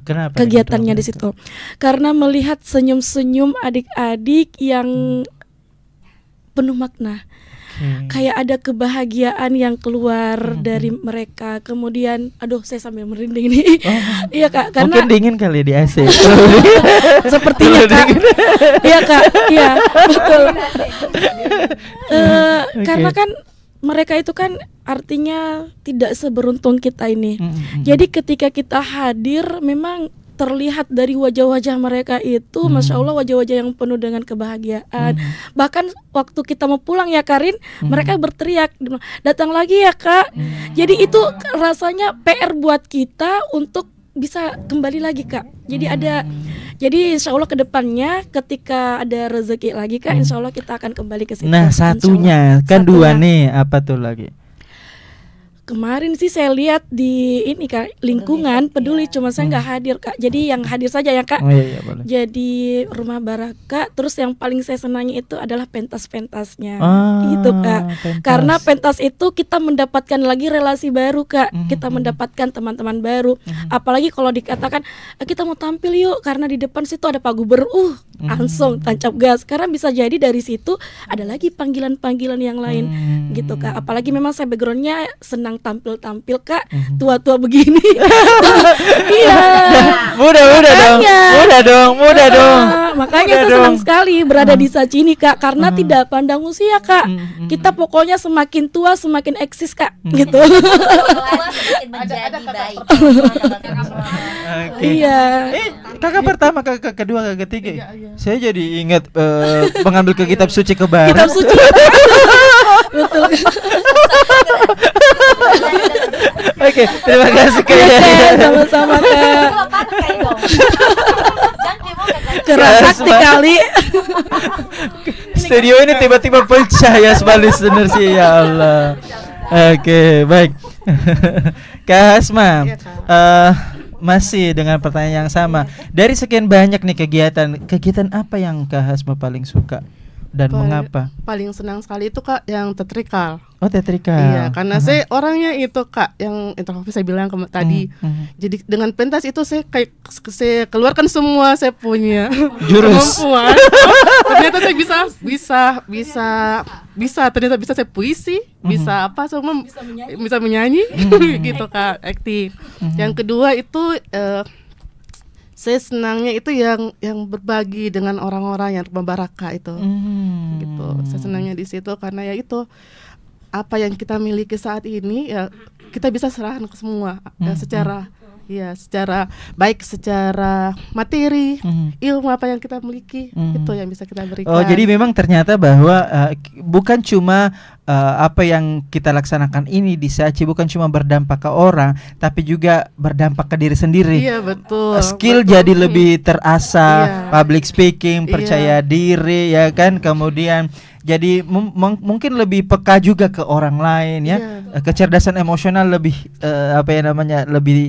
Kenapa? Kegiatannya di situ. Karena melihat senyum-senyum adik-adik yang penuh makna. Kayak ada kebahagiaan yang keluar dari mereka. Kemudian, aduh, saya sambil merinding nih. Iya Kak, karena mungkin dingin kali di AC. sepertinya Kak. Iya Kak, iya betul. Karena kan mereka itu kan artinya tidak seberuntung kita ini. Jadi ketika kita hadir, memang terlihat dari wajah-wajah mereka itu, Masya Allah, wajah-wajah yang penuh dengan kebahagiaan. Bahkan waktu kita mau pulang ya Karin, mereka berteriak, datang lagi ya Kak. Jadi itu rasanya PR buat kita untuk bisa kembali lagi Kak. Jadi insya Allah kedepannya ketika ada rezeki lagi Kak, insya Allah kita akan kembali ke situ. Nah, satunya kan dua nih, apa tuh lagi? Kemarin sih saya lihat di ini Kak, lingkungan peduli, cuma saya nggak hadir Kak. Jadi yang hadir saja ya Kak. Iya, boleh. Jadi Rumah Baraka. Terus yang paling saya senangi itu adalah pentas-pentasnya, gitu Kak. Pentas. Karena pentas itu kita mendapatkan lagi relasi baru Kak. Kita mendapatkan teman-teman baru. Apalagi kalau dikatakan kita mau tampil yuk, karena di depan situ ada Pak Gubernur, langsung tancap gas. Karena bisa jadi dari situ ada lagi panggilan-panggilan yang lain, gitu Kak. Apalagi memang saya backgroundnya senang tampil-tampil Kak, tua-tua begini. Iya. Mudah dong. Makanya saya senang sekali berada di Saci ini Kak, karena tidak pandang usia Kak. Kita pokoknya semakin tua semakin eksis Kak, gitu. Iya. Kakak pertama, kakak kedua, kakak ketiga. Saya jadi ingat mengambil ke kitab suci ke barat. Kitab suci. Betul. Oke, terima kasih Kak. Sama-sama Kak. Kerasakti kali. Studio ini tiba-tiba pecah ya semua listener sih, ya Allah. Oke, baik. Kak Hasma, masih dengan pertanyaan yang sama. Dari sekian banyak nih kegiatan apa yang Kak Hasma paling suka dan mengapa? Paling senang sekali itu Kak yang teatrikal. Oh, teatrikal. Iya, karena saya orangnya itu Kak yang introvert saya bilang tadi. Jadi dengan pentas itu saya saya keluarkan semua saya punya jurus kemampuan. Ternyata saya bisa ternyata bisa saya puisi, bisa apa semua, bisa menyanyi gitu Kak, aktif. Yang kedua itu saya senangnya itu yang berbagi dengan orang-orang yang Rumah Baraka itu, gitu. Saya senangnya di situ karena ya itu apa yang kita miliki saat ini ya kita bisa serahkan ke semua ya, secara baik secara materi, ilmu apa yang kita miliki itu yang bisa kita berikan. Oh, jadi memang ternyata bahwa bukan cuma apa yang kita laksanakan ini di Saci bukan cuma berdampak ke orang, tapi juga berdampak ke diri sendiri. Iya, betul. Skill betul. jadi lebih terasah, public speaking, percaya diri ya kan, kemudian jadi mungkin lebih peka juga ke orang lain ya. Kecerdasan emosional lebih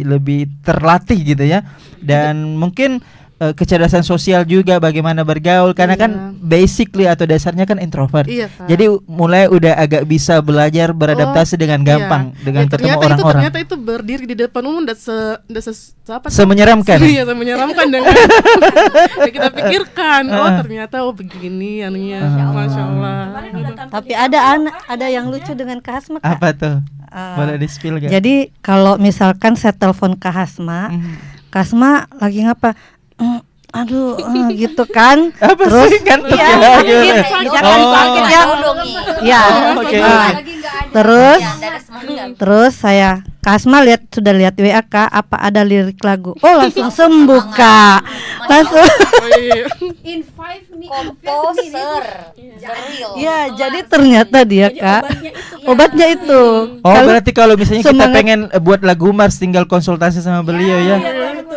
lebih terlatih gitu ya. Dan mungkin kecerdasan sosial juga, bagaimana bergaul, karena kan basically atau dasarnya kan introvert. Jadi mulai udah agak bisa belajar beradaptasi dengan gampang dengan ketemu orang-orang. Ternyata itu berdiri di depan umum dan semenyeramkan. Iya, menyeramkan dengan yang kita pikirkan. Oh, ternyata begini anunya. Masya Allah. Tapi ada yang lucu dengan Kak Hasma Kak. Apa tuh? Boleh di-spill gak? Jadi kalau misalkan saya telepon Kak Hasma, Kak Hasma lagi ngapa? Aduh, gitu kan. Apa Terus sih ngantuk iya, ya? gitu. Jangan sakit ya. Ya. Oke. Terus saya Kak Hasma sudah lihat WA Kak, apa ada lirik lagu? Oh, langsung sembuh Kak. Langsung. In 5 minutes. Komposer. Ya, jadi ternyata dia Kak obatnya itu. Oh, berarti kalau misalnya kita semangat- pengen buat lagu Mars tinggal konsultasi sama beliau ya.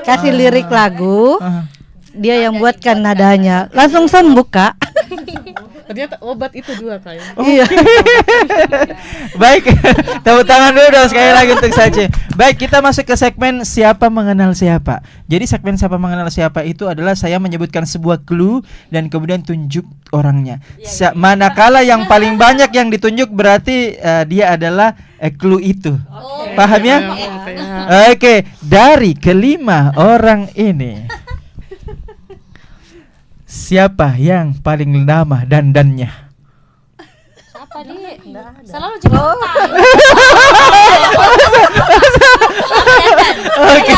Kasih lirik lagu, dia yang buatkan nadanya, langsung sembuh Kak. Ternyata obat itu 2 Kak ya. Iya. Baik, tepuk tangan dulu dong sekali lagi untuk Sachi. Baik, kita masuk ke segmen siapa mengenal siapa. Jadi segmen siapa mengenal siapa itu adalah saya menyebutkan sebuah clue dan kemudian tunjuk orangnya. Manakala yang paling banyak yang ditunjuk berarti dia adalah clue itu. Paham ya? Oke, dari kelima orang ini siapa yang paling lama dandannya? Apa dia? Selalu Jepang. Oke.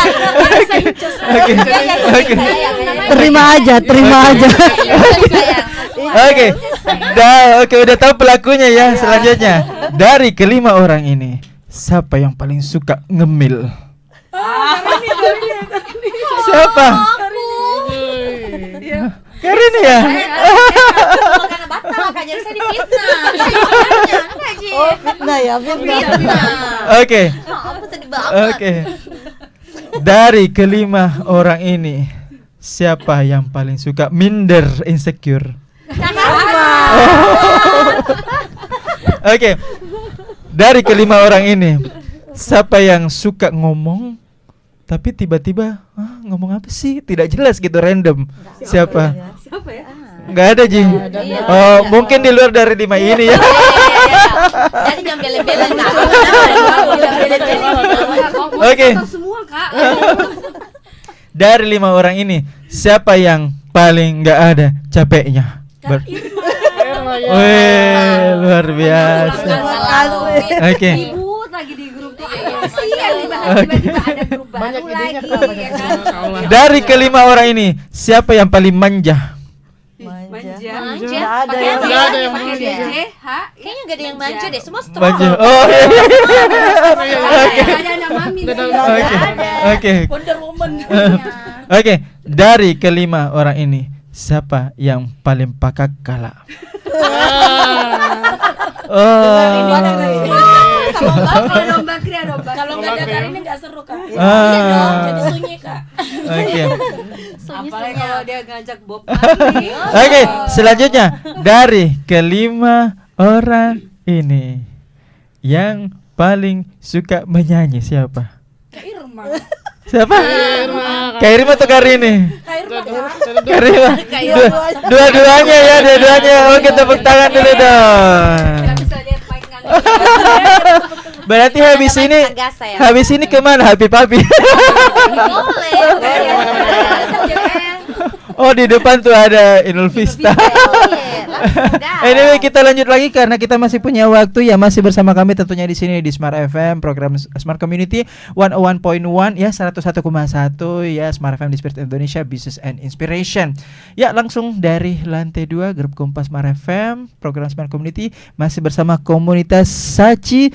Oke. Terima aja. Oke. Oke, udah tahu pelakunya ya. Selanjutnya, dari kelima orang ini, siapa yang paling suka ngemil? Siapa? Karin ya? Karena batal Kak, jadi saya difitnah. Fitnah ya, fitnah. Oke. Aku sedih banget. Oke. Dari kelima orang ini, siapa yang paling suka minder, insecure? Oke. Dari kelima orang ini, siapa yang suka ngomong tapi tiba-tiba ngomong apa sih? Tidak jelas gitu, random. Siapa? Nggak ada Ji. Oh, mungkin di luar dari 5 ini ya. Jadi jangan bela-bela Kak. Oke. Semua Kak. Dari 5 orang ini, siapa yang paling nggak ada capeknya? Wih, luar biasa. Oke. Ribut lagi di grup tuh. Tiba-tiba ada grup baru lagi. Ya kan? Dari kelima orang ini, siapa yang paling manja? Manja. Ada Pakai yang J, ada yang pakai manja. J, H. Kayaknya gak ada yang manja deh, semua strong. Manja. Oh iya. Oke. Ada anak mami. Oke. Oke. Wonder Woman. Oke. Dari kelima orang ini, siapa yang paling pakak kala? Kalau domba kria domba. Kalau nggak ada Karin nggak seru Kak. Ah. Jadi sunyi Kak. Oke. Apalagi kalau dia ngajak Bob. Oke, selanjutnya dari kelima orang ini yang paling suka menyanyi siapa? Kak Irma. Siapa? Kak Irma atau Karini? Kak Irma. Kak Irma. Dua-duanya ya, dua-duanya. Oke, tepuk tangan dulu dong. Gak bisa lihat mic nganggur. Berarti habis ini kemana? Happy Papi. Boleh. Oh, di depan tuh ada Inul Vista. Anyway, kita lanjut lagi karena kita masih punya waktu ya, masih bersama kami tentunya di sini di Smart FM, program Smart Community 101.1 ya, 101,1 ya, Smart FM di Spirit Indonesia Business and Inspiration. Ya, langsung dari lantai 2 grup Kompas Smart FM, program Smart Community masih bersama komunitas Sachi,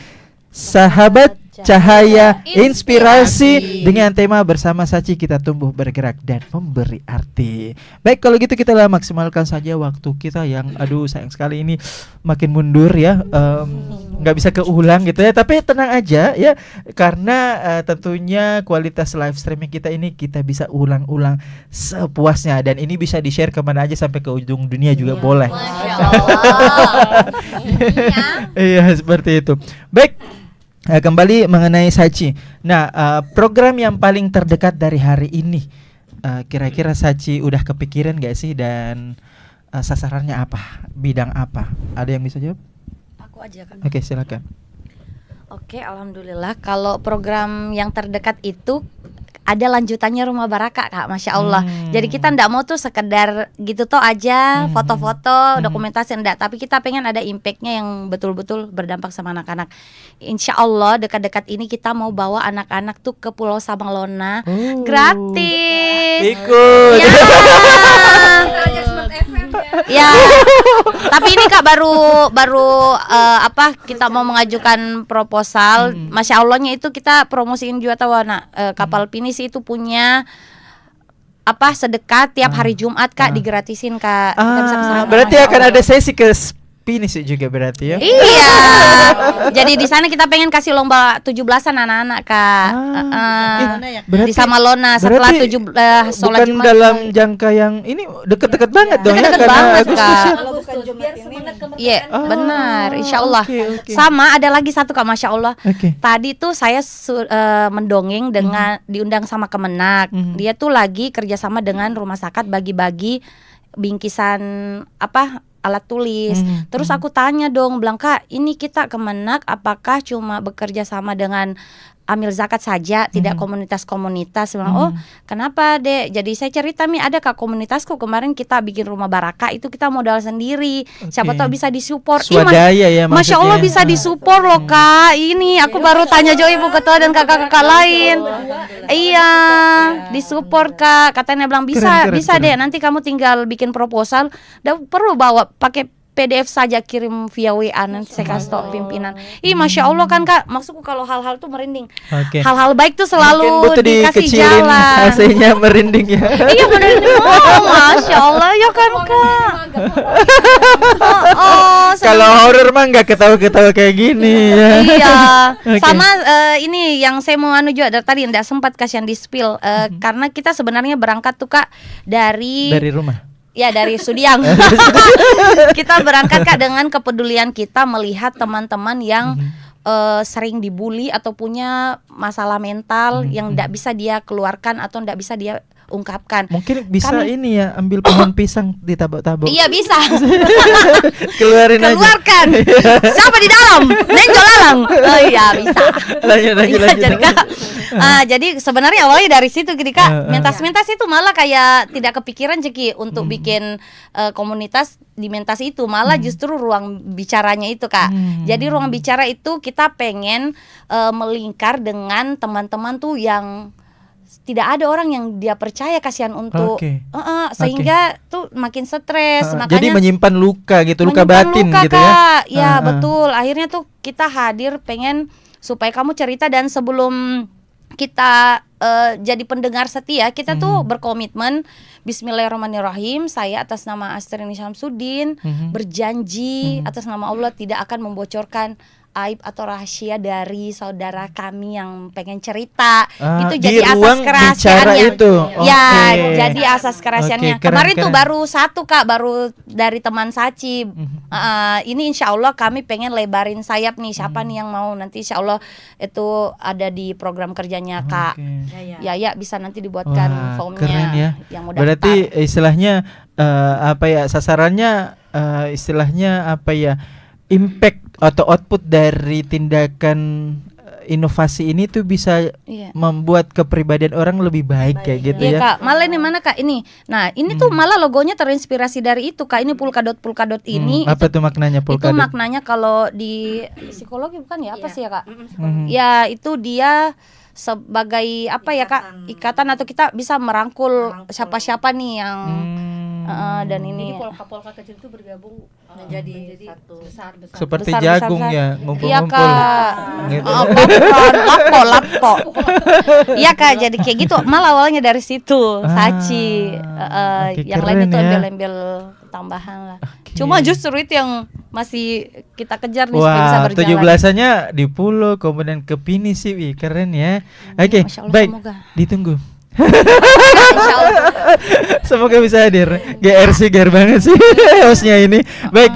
sahabat cahaya inspirasi, dengan tema bersama Sachi kita tumbuh bergerak dan memberi arti. Baik, kalau gitu kita maksimalkan saja waktu kita yang sayang sekali ini makin mundur ya, nggak bisa keulang gitu ya. Tapi tenang aja ya, karena tentunya kualitas live streaming kita ini kita bisa ulang-ulang sepuasnya, dan ini bisa di-share kemana aja sampai ke ujung dunia juga boleh. Masya Allah. Iya, seperti itu. Baik. Kembali mengenai Sachi. Nah, program yang paling terdekat dari hari ini, kira-kira Sachi udah kepikiran gak sih, dan sasarannya apa, bidang apa? Ada yang bisa jawab? Aku aja kan. Oke, silakan. Oke, alhamdulillah. Kalau program yang terdekat itu ada lanjutannya Rumah Baraka Kak, Masya Allah. Jadi kita ndak mau tuh sekedar gitu toh aja foto-foto, dokumentasi enggak, tapi kita pengen ada impactnya yang betul-betul berdampak sama anak-anak. Insya Allah dekat-dekat ini kita mau bawa anak-anak tuh ke Pulau Samalona gratis. Ikut. Ya, tapi ini Kak baru kita mau mengajukan proposal. Masya Allahnya itu kita promosiin juga tahu anak kapal pinisi itu punya sedekah tiap hari Jumat Kak, digratisin Kak. Kita bisa kesana, berarti Masya akan Allah. ada sesi ke pinisi juga berarti ya? Iya. Jadi di sana kita pengen kasih lomba 17-an anak-anak Kak. Di Samalona setelah berarti 17 sholat bukan Jumat. dalam jangka yang ini dekat-dekat banget dong ya, Dekat-dekat karena banget, Agustus ya. Iya, benar, insya Allah. Oke. Sama ada lagi satu Kak, Masya Allah. Oke. Tadi tuh saya mendongeng dengan diundang sama Kemenak. Dia tuh lagi kerjasama dengan Rumah Sakat bagi-bagi bingkisan alat tulis. Terus aku tanya dong, bilang Kak, ini kita Kemenak apakah cuma bekerja sama dengan amil zakat saja, tidak komunitas-komunitas? Bilang, oh kenapa Dek? Jadi saya cerita nih, ada Kak komunitasku kemarin kita bikin Rumah Baraka itu kita modal sendiri. Siapa tahu bisa disupport. Swadaya ya maksudnya. Masya Allah bisa disupport loh Kak. Ini aku baru tanya Jo Ibu Ketua dan kakak-kakak lain. Iya, disupport Kak. Katanya bilang bisa, bisa Dek. Nanti kamu tinggal bikin proposal. Dan perlu bawa pakai PDF saja, kirim via WA, nanti saya kasih tau pimpinan. Masya Allah kan Kak, maksudku kalau hal-hal tuh merinding. Hal-hal baik tuh selalu Mungkin butuh dikasih dikecilin jalan. AC-nya merinding ya. Iya merinding. Masya Allah ya kan Kak. Kalau horor mah nggak ketawa-ketawa kayak gini ya. Iya. Oke. Sama ini yang saya mau juga dari tadi nggak sempat kasihan di spill karena kita sebenarnya berangkat tuh Kak dari rumah. Ya dari Sudiang. Kita berangkat Kak dengan kepedulian kita melihat teman-teman yang sering dibully atau punya masalah mental yang tidak bisa dia keluarkan atau tidak bisa dia ungkapkan. Mungkin bisa ini ya, ambil pohon pisang ditabok-tabok. Iya bisa. Keluarkan. Siapa di dalam? Nenjo lalang. Oh iya bisa. Lanjut. Jadi Kak, jadi sebenarnya awalnya dari situ gini Kak, mentas itu malah kayak tidak kepikiran Ceki untuk bikin komunitas di mentas itu, malah justru ruang bicaranya itu Kak. Jadi ruang bicara itu kita pengen melingkar dengan teman-teman tuh yang tidak ada orang yang dia percaya, kasihan untuk sehingga tuh makin stres. Makanya jadi menyimpan luka gitu, luka batin luka, gitu ya. Kak. Ya betul. Akhirnya tuh kita hadir pengen supaya kamu cerita, dan sebelum kita jadi pendengar setia, kita tuh berkomitmen Bismillahirrahmanirrahim. Saya atas nama Astrini Syamsuddin berjanji atas nama Allah tidak akan membocorkan aib atau rahasia dari saudara kami yang pengen cerita. Itu jadi asas kerahasiaannya. Ya, jadi asas kerahasiaannya. Kemarin tuh baru satu Kak, baru dari teman Saci. Ini insya Allah kami pengen lebarin sayap nih. Siapa nih yang mau nanti insya Allah itu ada di program kerjanya Kak. Ya bisa nanti dibuatkan formnya. Keren ya. Yang mau daftar. Berarti istilahnya sasarannya istilahnya impact atau output dari tindakan inovasi ini tuh bisa membuat kepribadian orang lebih baik kayak gitu ya. Kak, malah ini mana Kak ini. Nah, ini tuh malah logonya terinspirasi dari itu Kak. Ini Polkadot ini. Apa tuh maknanya Polkadot? Itu maknanya kalau di psikologi bukan ya, apa sih ya Kak? Ya, itu dia sebagai apa ya Kak? Ikatan atau kita bisa merangkul siapa-siapa nih yang dan ini polka kecil itu bergabung menjadi satu besar. Seperti besar, jagung besar. ya, Iya ngumpul-ngumpul. Kak. Gitu. Lapo. Iya Kak, jadi kayak gitu. Malah awalnya dari situ, Saci. Yang lain itu embel-embel tambahan lah. Cuma justru itu yang masih kita kejar nih supaya bisa berjalan. 17-annya di Pulau, kemudian ke Pinisi, keren ya. Oke, baik. Semoga. Ditunggu. Semoga bisa hadir. GR banget sih hostnya ini. Baik,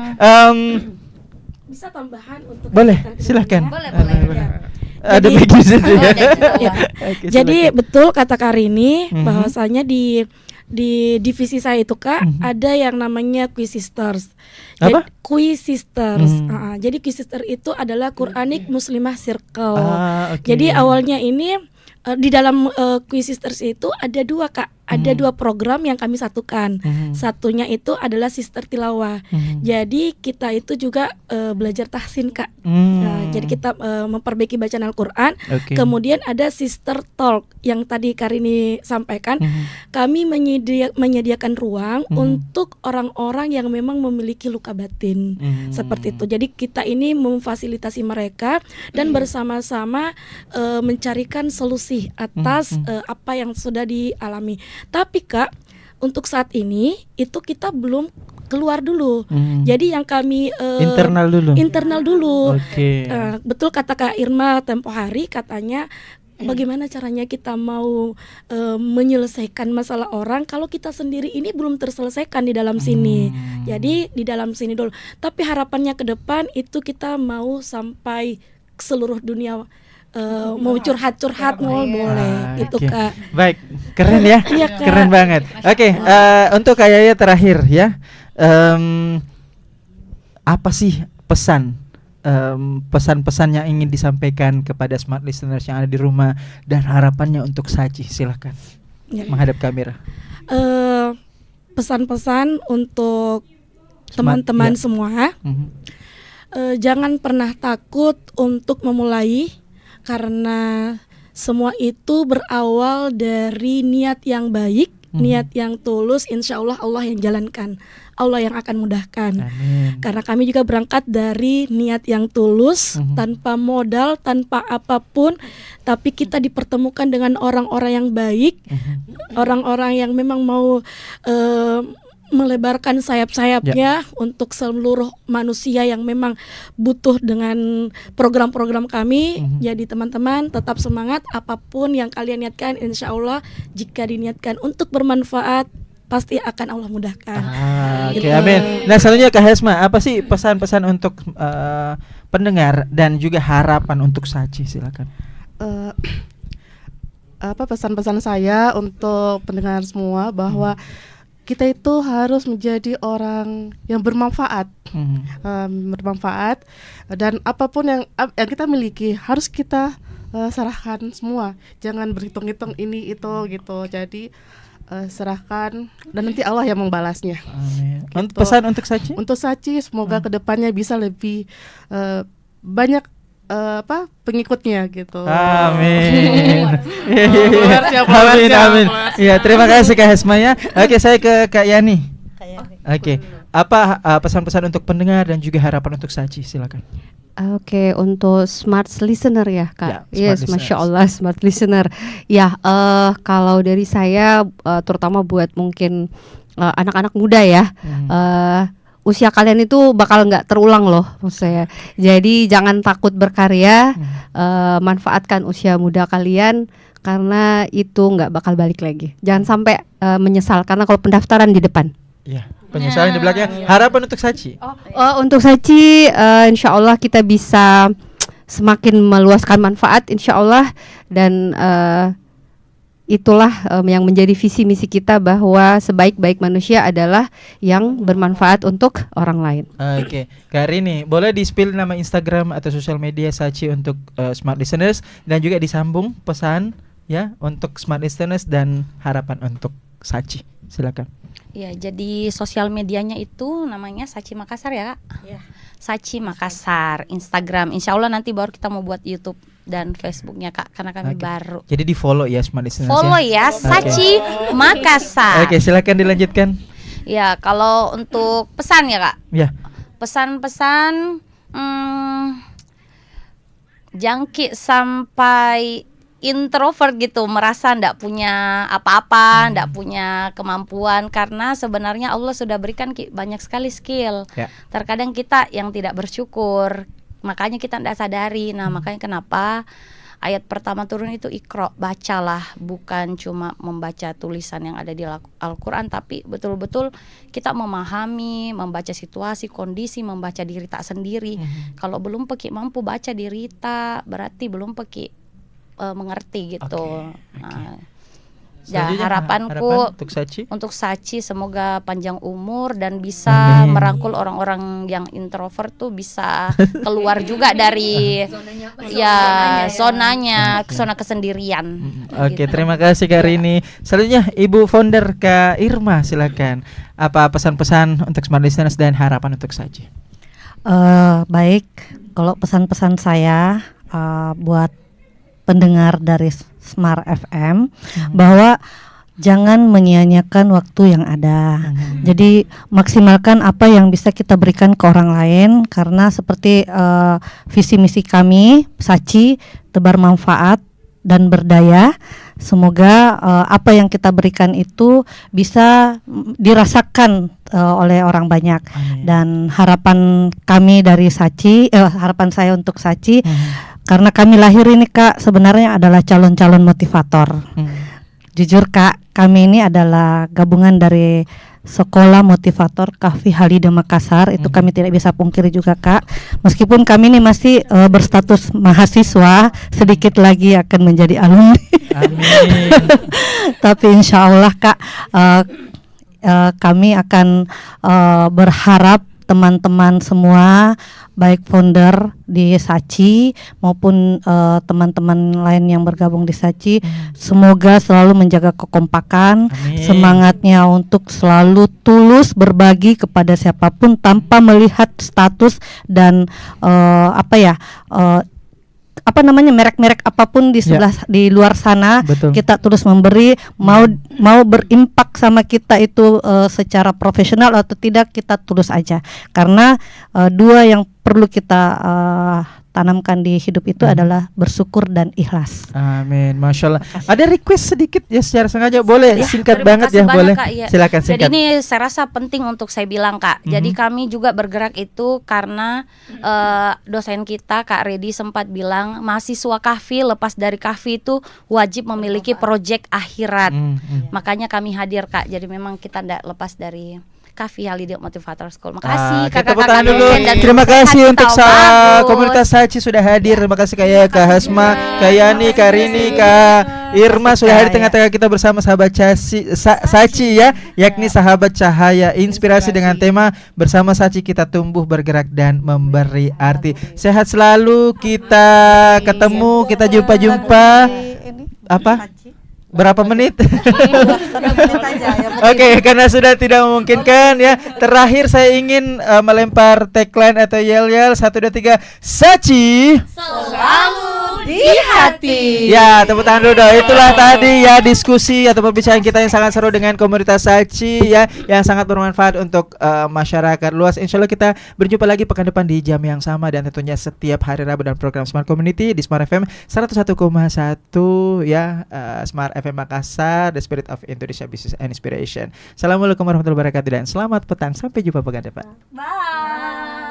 Bisa tambahan untuk boleh, silahkan. Boleh. Ada bagian situ ya. Oke, Jadi silakan. betul kata Karini bahwasanya di divisi saya itu Kak ada yang namanya Quiz Sisters. Apa? Quiz Sisters. Jadi Quiz Sister itu adalah Quranic Muslimah Circle. Jadi awalnya ini di dalam Quiz Sisters itu ada 2 Kak, ada 2 program yang kami satukan. Satunya itu adalah Sister Tilawah. Jadi kita itu juga belajar tahsin Kak. Jadi kita memperbaiki bacaan Al-Quran. Kemudian ada Sister Talk yang tadi Karini sampaikan. Kami menyediakan ruang untuk orang-orang yang memang memiliki luka batin. Seperti itu. Jadi kita ini memfasilitasi mereka dan bersama-sama mencarikan solusi atas apa yang sudah dialami. Tapi Kak, untuk saat ini itu kita belum keluar dulu. Jadi yang kami internal dulu. Betul kata Kak Irma tempo hari, katanya bagaimana caranya kita mau menyelesaikan masalah orang kalau kita sendiri ini belum terselesaikan di dalam sini. Jadi di dalam sini dulu. Tapi harapannya ke depan itu kita mau sampai seluruh dunia, mau curhat-curhat mau boleh gitu Kak. Baik, keren ya. Iya, Kak. Keren banget. Untuk Kak Yaya terakhir ya, apa sih pesan-pesan yang ingin disampaikan kepada smart listeners yang ada di rumah dan harapannya untuk Sachi? Silahkan menghadap kamera. Pesan-pesan untuk teman-teman semua, jangan pernah takut untuk memulai, karena semua itu berawal dari niat yang baik, niat yang tulus. Insya Allah Allah yang jalankan, Allah yang akan mudahkan. Amin. Karena kami juga berangkat dari niat yang tulus, tanpa modal, tanpa apapun, tapi kita dipertemukan dengan orang-orang yang baik, orang-orang yang memang mau melebarkan sayap-sayapnya untuk seluruh manusia yang memang butuh dengan program-program kami. Jadi teman-teman tetap semangat, apapun yang kalian niatkan, insya Allah jika diniatkan untuk bermanfaat pasti akan Allah mudahkan. Amin. Nah selanjutnya Kak Hesma, apa sih pesan-pesan untuk pendengar dan juga harapan untuk Sachi? Silakan. Apa pesan-pesan saya untuk pendengar semua, bahwa kita itu harus menjadi orang yang bermanfaat, bermanfaat, dan apapun yang kita miliki harus kita serahkan semua. Jangan berhitung-hitung ini itu gitu. Jadi serahkan dan nanti Allah yang membalasnya. Amin. Gitu. Pesan untuk Sachi? Untuk Sachi semoga kedepannya bisa lebih banyak pengikutnya gitu. Amin. Amin. Amin. Ya, terima kasih Kak Hesma ya. Oke, saya ke Kak Yani. Oke. Apa pesan-pesan untuk pendengar dan juga harapan untuk Sachi? Silakan. Oke, untuk smart listener ya Kak. Ya, Yes, Masya Allah smart listener. Ya, kalau dari saya terutama buat mungkin anak-anak muda ya. Usia kalian itu bakal nggak terulang loh, maksud saya. Jadi jangan takut berkarya, manfaatkan usia muda kalian karena itu nggak bakal balik lagi. Jangan sampai menyesal karena kalau pendaftaran di depan. Ya, penyesalan di belakangnya. Harapan untuk Sachi? Untuk Sachi, insya Allah kita bisa semakin meluaskan manfaat, insya Allah, dan itulah yang menjadi visi misi kita, bahwa sebaik-baik manusia adalah yang bermanfaat untuk orang lain. Oke, Karini, boleh di-spill nama Instagram atau sosial media Sachi untuk smart listeners dan juga disambung pesan ya untuk smart listeners dan harapan untuk Sachi. Silakan. Ya, jadi sosial medianya itu namanya Sachi Makassar ya Kak. Sachi Makassar, Instagram. Insya Allah nanti baru kita mau buat YouTube dan Facebooknya Kak, karena kami baru. Jadi di follow ya smart listeners. Follow ya, Sachi Makassar. Oke, silakan dilanjutkan. Ya, kalau untuk pesan ya Kak. Ya. Pesan-pesan jangkit sampai introvert gitu, merasa ndak punya apa-apa, ndak punya kemampuan, karena sebenarnya Allah sudah berikan banyak sekali skill. Terkadang kita yang tidak bersyukur, makanya kita ndak sadari. Nah, makanya kenapa ayat pertama turun itu Iqra, bacalah, bukan cuma membaca tulisan yang ada di Al-Quran, tapi betul-betul kita memahami, membaca situasi, kondisi, membaca diri tak sendiri. Kalau belum peki mampu baca diri tak, berarti belum peki mengerti gitu. Ya, harapanku harapan untuk Sachi semoga panjang umur dan bisa merangkul orang-orang yang introvert tuh bisa keluar juga dari zonanya, zona kesendirian. Oke, terima kasih Kak Rini. Selanjutnya Ibu Founder Kak Irma, silakan. Apa pesan-pesan untuk Smart Listeners dan harapan untuk Sachi? Baik, kalau pesan-pesan saya buat pendengar dari Smart FM bahwa jangan menyia-nyiakan waktu yang ada. Jadi maksimalkan apa yang bisa kita berikan ke orang lain, karena seperti visi misi kami Sachi, tebar manfaat dan berdaya. Semoga apa yang kita berikan itu bisa dirasakan oleh orang banyak. Dan harapan kami dari Sachi, harapan saya untuk Sachi, karena kami lahir ini Kak sebenarnya adalah calon-calon motivator. Jujur Kak, kami ini adalah gabungan dari Sekolah Motivator Kahfi Halida Makassar. Itu kami tidak bisa pungkiri juga Kak. Meskipun kami ini masih berstatus mahasiswa, sedikit lagi akan menjadi alumni. Amin. Tapi insya Allah Kak, kami akan berharap teman-teman semua, baik founder di Sachi maupun teman-teman lain yang bergabung di Sachi, semoga selalu menjaga kekompakan. Semangatnya untuk selalu tulus berbagi kepada siapapun tanpa melihat status dan merek-merek apapun di sebelah di luar sana. Betul. Kita terus memberi, mau berimpak sama kita itu secara profesional atau tidak, kita tulus aja, karena dua yang perlu kita tanamkan di hidup itu adalah bersyukur dan ikhlas. Amin, Masya Allah. Ada request sedikit ya secara sengaja, boleh singkat banget ya, banyak, boleh. Kak, ya. Silakan singkat. Jadi ini saya rasa penting untuk saya bilang Kak. Jadi kami juga bergerak itu karena dosen kita Kak Redi sempat bilang mahasiswa Kahfi lepas dari Kahfi itu wajib memiliki proyek akhirat. Makanya kami hadir Kak. Jadi memang kita tidak lepas dari Kahfi Halida Motivator School. Makasih kakak-kakak dulu. Terima kasih untuk komunitas Sachi sudah hadir. Terima kasih Kak Hasma, Kak Yani, Kak Rini, Kak Irma sudah hadir tengah-tengah kita bersama sahabat Sachi ya, yakni sahabat cahaya inspirasi dengan tema bersama Sachi kita tumbuh bergerak dan memberi arti. Sehat selalu, kita ketemu, kita jumpa. Apa? Berapa menit? Oke, karena sudah tidak memungkinkan ya. Terakhir saya ingin melempar tagline atau yel-yel 1, 2, 3. Sachi selalu di hati. Ya, tepuk tangan dulu dong. Itulah tadi ya diskusi atau pembicaraan kita yang sangat seru dengan komunitas Sachi ya, yang sangat bermanfaat untuk masyarakat luas. Insya Allah kita berjumpa lagi pekan depan di jam yang sama dan tentunya setiap hari Rabu dan program Smart Community di Smart FM 101,1 ya, Smart FM Makassar, The Spirit of Indonesia Business and Inspiration. Assalamualaikum warahmatullahi wabarakatuh dan selamat petang, sampai jumpa pekan depan. Bye.